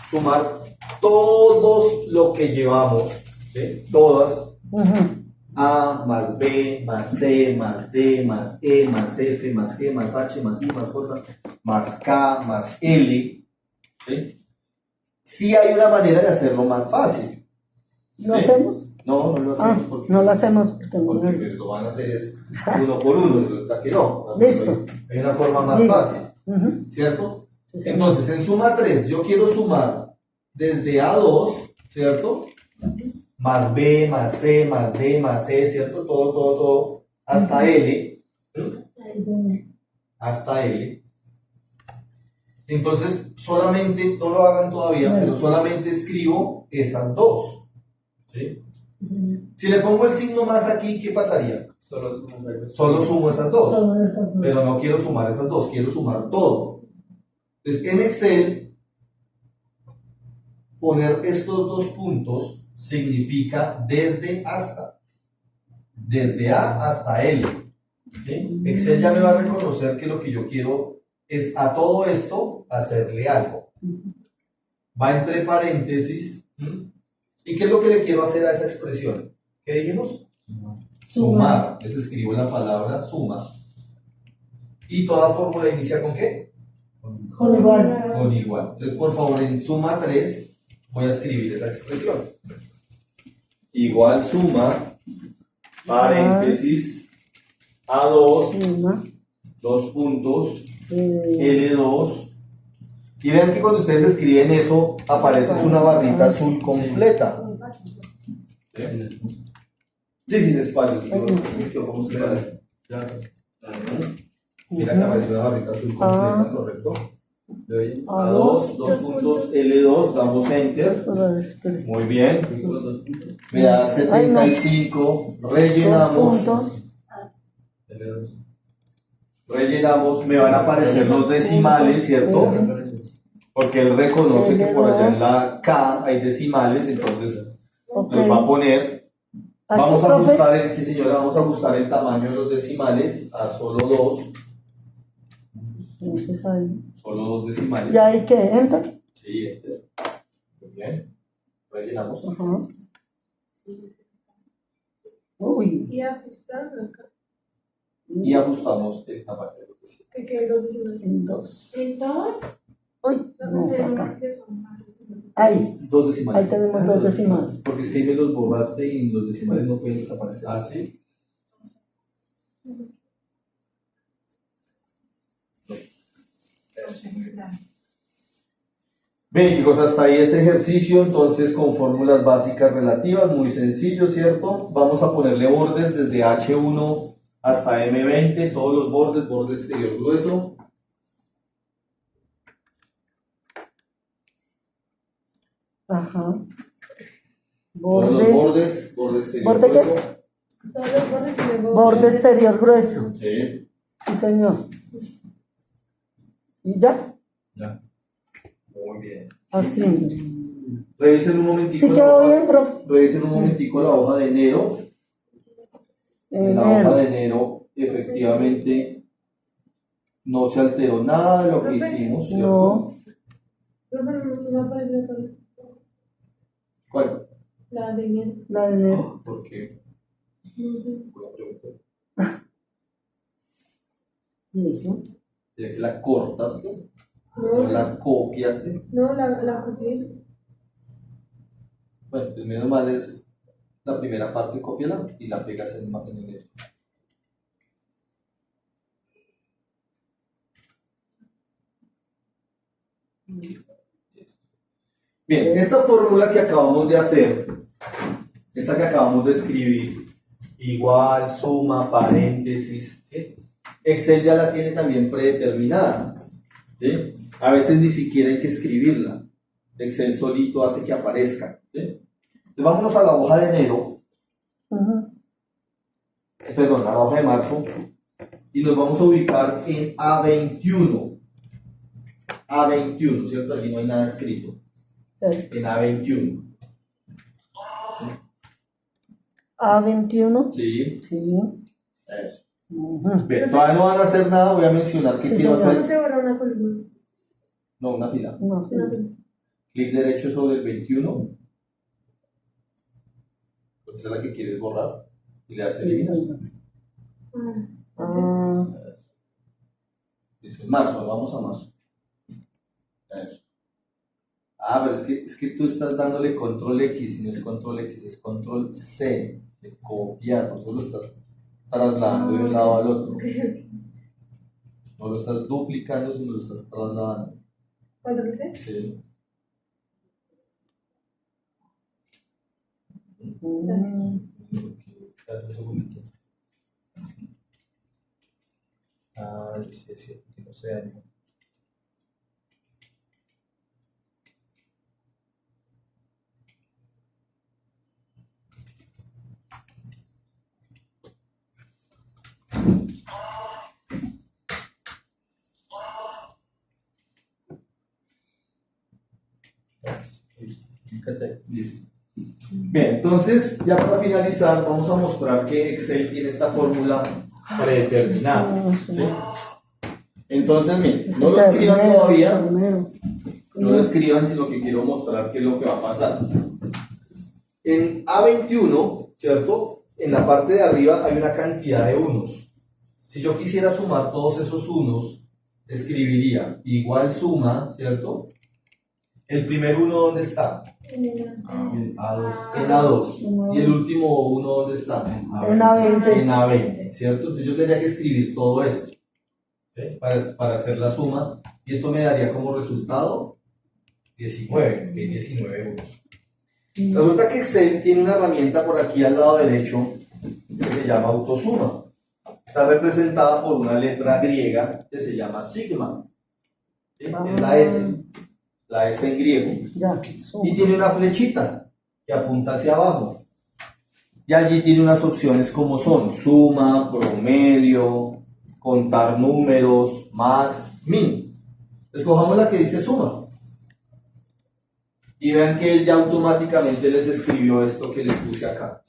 sumar todos lo que llevamos, ¿sí? Todas, A más B más C más D más E más F más G más H más I más J más K más L, ¿sí? Sí hay una manera de hacerlo más fácil. ¿Lo ¿Sí? hacemos? No, no lo hacemos porque no lo hacemos porque porque pues, lo van a hacer es uno por uno, resulta que no. Listo. Hay una forma más fácil, ¿cierto? Entonces, en suma 3, yo quiero sumar desde A2, ¿cierto? Más B, más C, más D, más E, ¿cierto? Todo, hasta L. Hasta L. Entonces, solamente, no lo hagan todavía, pero solamente escribo esas dos. ¿Sí? Si le pongo el signo más aquí, ¿qué pasaría? Solo sumo esas dos. Solo esas dos. Pero no quiero sumar esas dos, quiero sumar todo. Entonces, en Excel, poner estos dos puntos significa desde hasta. Desde A hasta L. ¿Sí? Excel ya me va a reconocer que lo que yo quiero es a todo esto hacerle algo. Va entre paréntesis. ¿Y qué es lo que le quiero hacer a esa expresión? ¿Qué dijimos? Sumar. Entonces escribo la palabra suma. ¿Y toda fórmula inicia con qué? Con igual. Con igual. Entonces, por favor, en suma 3 voy a escribir esa expresión. Igual suma, paréntesis, A2, Suma. dos puntos, L2. Y vean que cuando ustedes escriben eso, aparece una barrita azul completa. Sí, sin espacio. ¿Cómo se llama? Mira que aparece una barrita azul completa, ¿correcto? A2, dos puntos, L2, damos Enter. Muy bien. Me da 75. Rellenamos. Rellenamos. Me van a aparecer los decimales, ¿cierto? Porque él reconoce que por allá en la K hay decimales, entonces nos va a poner. Vamos a ajustar sí señora, vamos a ajustar el tamaño de los decimales a solo 2. Entonces ahí. Solo 2 decimales. ¿Ya hay que enter? Sí, enter. Muy bien. Rellenamos. Ajá. Uy. Y ajustando acá. Y ajustamos el tamaño de los decimales. Que queden 2 decimales. En 2. ¿En todos? Uy, no, Tenemos acá. que son más. Ahí. 2 decimales. Ahí tenemos 2 decimales. Porque es que ahí me los borraste y los decimales no pueden desaparecer. ¿Ah, sí? Bien chicos, hasta ahí ese ejercicio, entonces con fórmulas básicas relativas, muy sencillo, ¿cierto? Vamos a ponerle bordes desde H1 hasta M20, todos los bordes, borde exterior grueso. Ajá. Todos los bordes, borde exterior ¿Borde qué? grueso. Todos los bordes y luego. Borde exterior grueso. Sí. Sí, señor. ¿Y ya? Ya. Muy bien. Así. Revisen un momentico. ¿Sí la quedó hoja- bien, profe? Revisen un momentico la hoja de enero. En la hoja de enero, efectivamente, no se alteró nada de lo que hicimos, ¿cierto? No. No aparece la tabla. ¿Cuál? La de enero. La de enero. ¿Por qué? No sé. Buena pregunta. ¿Y eso? ¿Será que la cortaste? No, ¿O la copiaste? no, la copié. Bueno, pues menos mal es la primera parte, cópiala y la pegas en el. Bien, esta fórmula que acabamos de hacer, esta que acabamos de escribir, igual, suma, paréntesis, ¿sí? Excel ya la tiene también predeterminada, ¿sí? A veces ni siquiera hay que escribirla, Excel solito hace que aparezca, ¿sí? Entonces vámonos a la hoja de enero, perdón, a la hoja de marzo, y nos vamos a ubicar en A21, A21, ¿cierto? Allí no hay nada escrito. En A21. A21. Sí. Sí. Eso. Ujú. Bien, todavía no van a hacer nada, voy a mencionar que Sí, quiero señor. ¿Cómo hacer. se borra una columna? No, una fila. No, sí. Una fila. Clic derecho sobre el 21. Pues esa es la que quieres borrar. Y le das eliminar. Ah, entonces. Ah, Dice marzo, vamos a marzo. Eso. Ah, pero es que tú estás dándole control X y no es control X, es control C de copiar, no solo estás trasladando de un lado al otro. No lo estás duplicando, sino lo estás trasladando. ¿Cuánto que sé? Sí. Gracias. Un segundito. Ah, sí, sí, que no se dañó. Bien, entonces ya para finalizar vamos a mostrar que Excel tiene esta fórmula predeterminada. ¿Sí? Entonces, miren, no lo escriban todavía, no lo escriban, sino que quiero mostrar qué es lo que va a pasar. En A21, ¿cierto? En la parte de arriba hay una cantidad de unos. Si yo quisiera sumar todos esos unos, escribiría igual suma, ¿cierto? El primer uno, ¿dónde está? En A2. En A2. Y el último uno, ¿dónde está? En A20. En A20, ¿cierto? Entonces yo tendría que escribir todo esto, ¿sí? Para hacer la suma. Y esto me daría como resultado 19, porque hay 19 unos. Resulta que Excel tiene una herramienta por aquí al lado derecho que se llama autosuma. Está representada por una letra griega que se llama sigma. ¿Sí? Es la S en griego. Ya, Y tiene una flechita que apunta hacia abajo. Y allí tiene unas opciones como son suma, promedio, contar números, max, min. Escojamos la que dice suma. Y vean que él ya automáticamente les escribió esto que les puse acá.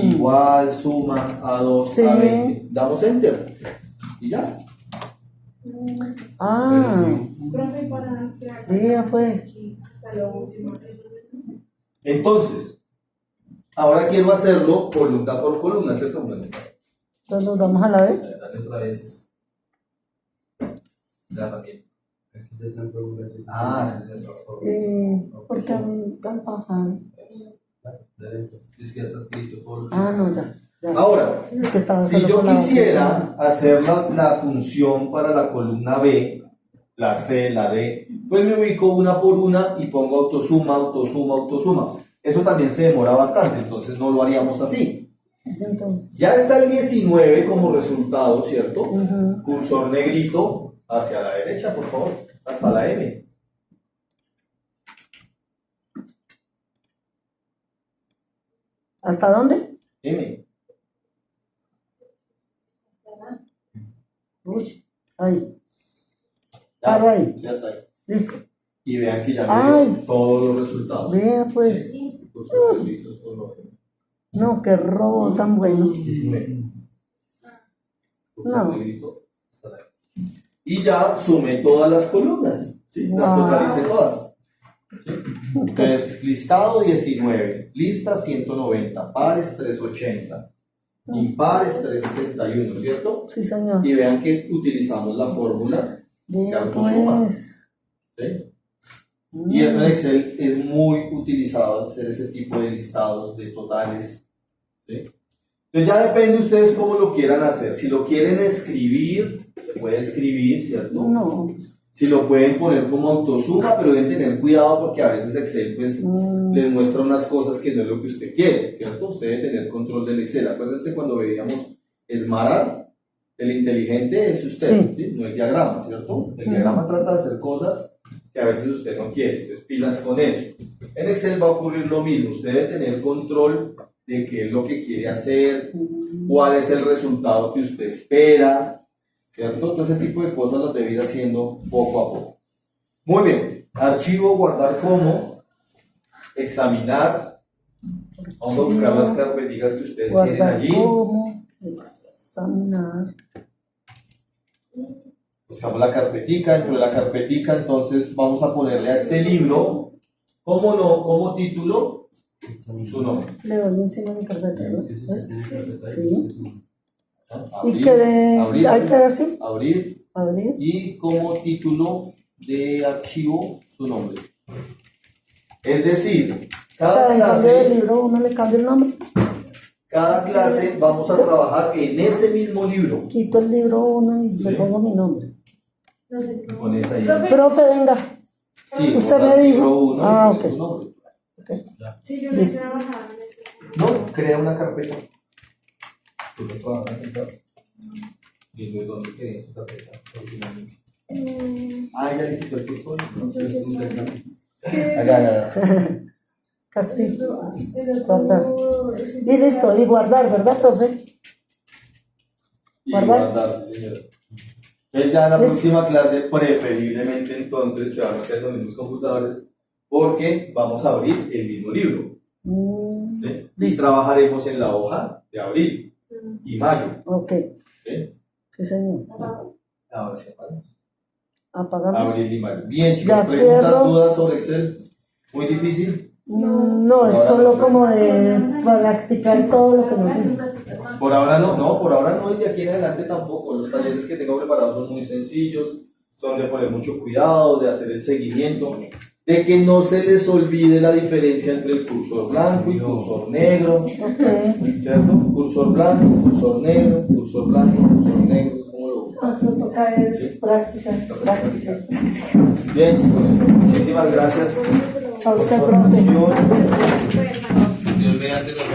Igual, suma, A2, Sí. A20. Damos enter. Y ya. Profe, para crear Vea pues. aquí hasta lo último. Entonces, ahora quiero hacerlo columna por columna, ¿cierto? Entonces nos vamos a la vez. Dale otra vez la herramienta. Es que te están preguntando si Sí, sí, Porque a mí tan bajar. es que ya está escrito todo. No, ya. Ahora, Es que estaba si solo yo con la quisiera hacer la función para la columna B, la C, la D, pues me ubico una por una y pongo autosuma, autosuma, autosuma. Eso también se demora bastante, entonces no lo haríamos así. Entonces, Ya está el 19 como resultado, ¿cierto? Cursor negrito hacia la derecha, por favor, hasta la M. ¿hasta dónde? M. Uy, ahí. Ya, Paro ahí. ya está ahí. Listo. Y vean que ya me dio todos los resultados. Vea pues. Cursor negritos, todo lo demás. No, qué robo tan bueno. 19. No. Hasta ahí. Y ya sumé todas las columnas, ¿sí? Las Wow. totalicé todas. ¿Sí? Entonces, listado 19, lista 190, pares 380, impares 361, ¿cierto? Sí, señor. Y vean que utilizamos la fórmula que Vea autosuma. pues. ¿Sí? Y eso en Excel es muy utilizado hacer ese tipo de listados de totales. ¿Sí? Entonces ya depende de ustedes cómo lo quieran hacer. Si lo quieren escribir, se puede escribir, ¿cierto? No. Si lo pueden poner como autosuma, pero deben tener cuidado porque a veces Excel pues les muestra unas cosas que no es lo que usted quiere, ¿cierto? Usted debe tener control del Excel. Acuérdense cuando veíamos Smarar, el inteligente es usted, ¿sí? No el diagrama, ¿cierto? El diagrama trata de hacer cosas que a veces usted no quiere, entonces pilas con eso. En Excel va a ocurrir lo mismo, usted debe tener control de qué es lo que quiere hacer, cuál es el resultado que usted espera, ¿cierto? Todo ese tipo de cosas las debe ir haciendo poco a poco. Muy bien, archivo, guardar como, examinar, vamos a buscar las carpeticas que ustedes tienen Guardar allí. como, examinar. Buscamos la carpetica, dentro de la carpetica entonces vamos a ponerle a este libro, ¿cómo no? Como título, su nombre. Le doy encima de mi carpeta. ¿No? Sí, sí, ¿Ves? sí, sí. Sí. Abrir, Y que abrir, hay que así. abrir Abrir. y como título de archivo su nombre. Es decir, O sea, cada en cambio del clase, libro uno le cambia el nombre. vamos a trabajar en ese mismo libro. Quito el libro uno y le pongo mi nombre. No sé cómo. Con esa idea. Profe, venga. Sí, Usted borras me dijo. libro uno y Ah, pones ok. tu nombre. Sí, yo no Listo. trabajaba en este. No, crea una carpeta. Tú estás trabajando en casa. Y luego, ¿dónde queda tu carpeta? Originalmente. Ya le quitó el texto. Entonces, un teclado. Haga. Castigo. Guardar. Y listo. Y guardar, ¿verdad, profe? Y ¿Guardar? guardar, sí, señora. Entonces ya en la Listo. próxima clase, preferiblemente entonces se van a hacer los mismos computadores porque vamos a abrir el mismo libro. ¿sí? Y Listo. trabajaremos en la hoja de abril y mayo. Ok, ¿Sí? sí señor. Ahora sí, ¿vale? Apagamos. Abril y mayo. Bien, Ya chicos, preguntas, cierro. dudas sobre Excel. Muy difícil. No, es Ahora solo no sé. como de practicar todo lo que nos dice. Por ahora no, por ahora no, y de aquí en adelante tampoco. Los talleres que tengo preparados son muy sencillos, son de poner mucho cuidado, de hacer el seguimiento, de que no se les olvide la diferencia entre el cursor blanco y cursor negro, Ok. ¿cierto? Cursor blanco, cursor negro, cursor blanco, cursor negro, es como lo buscan. Eso toca es práctica, práctica. Bien, chicos, muchísimas gracias A por usted, su profe. atención. Dios mediante nos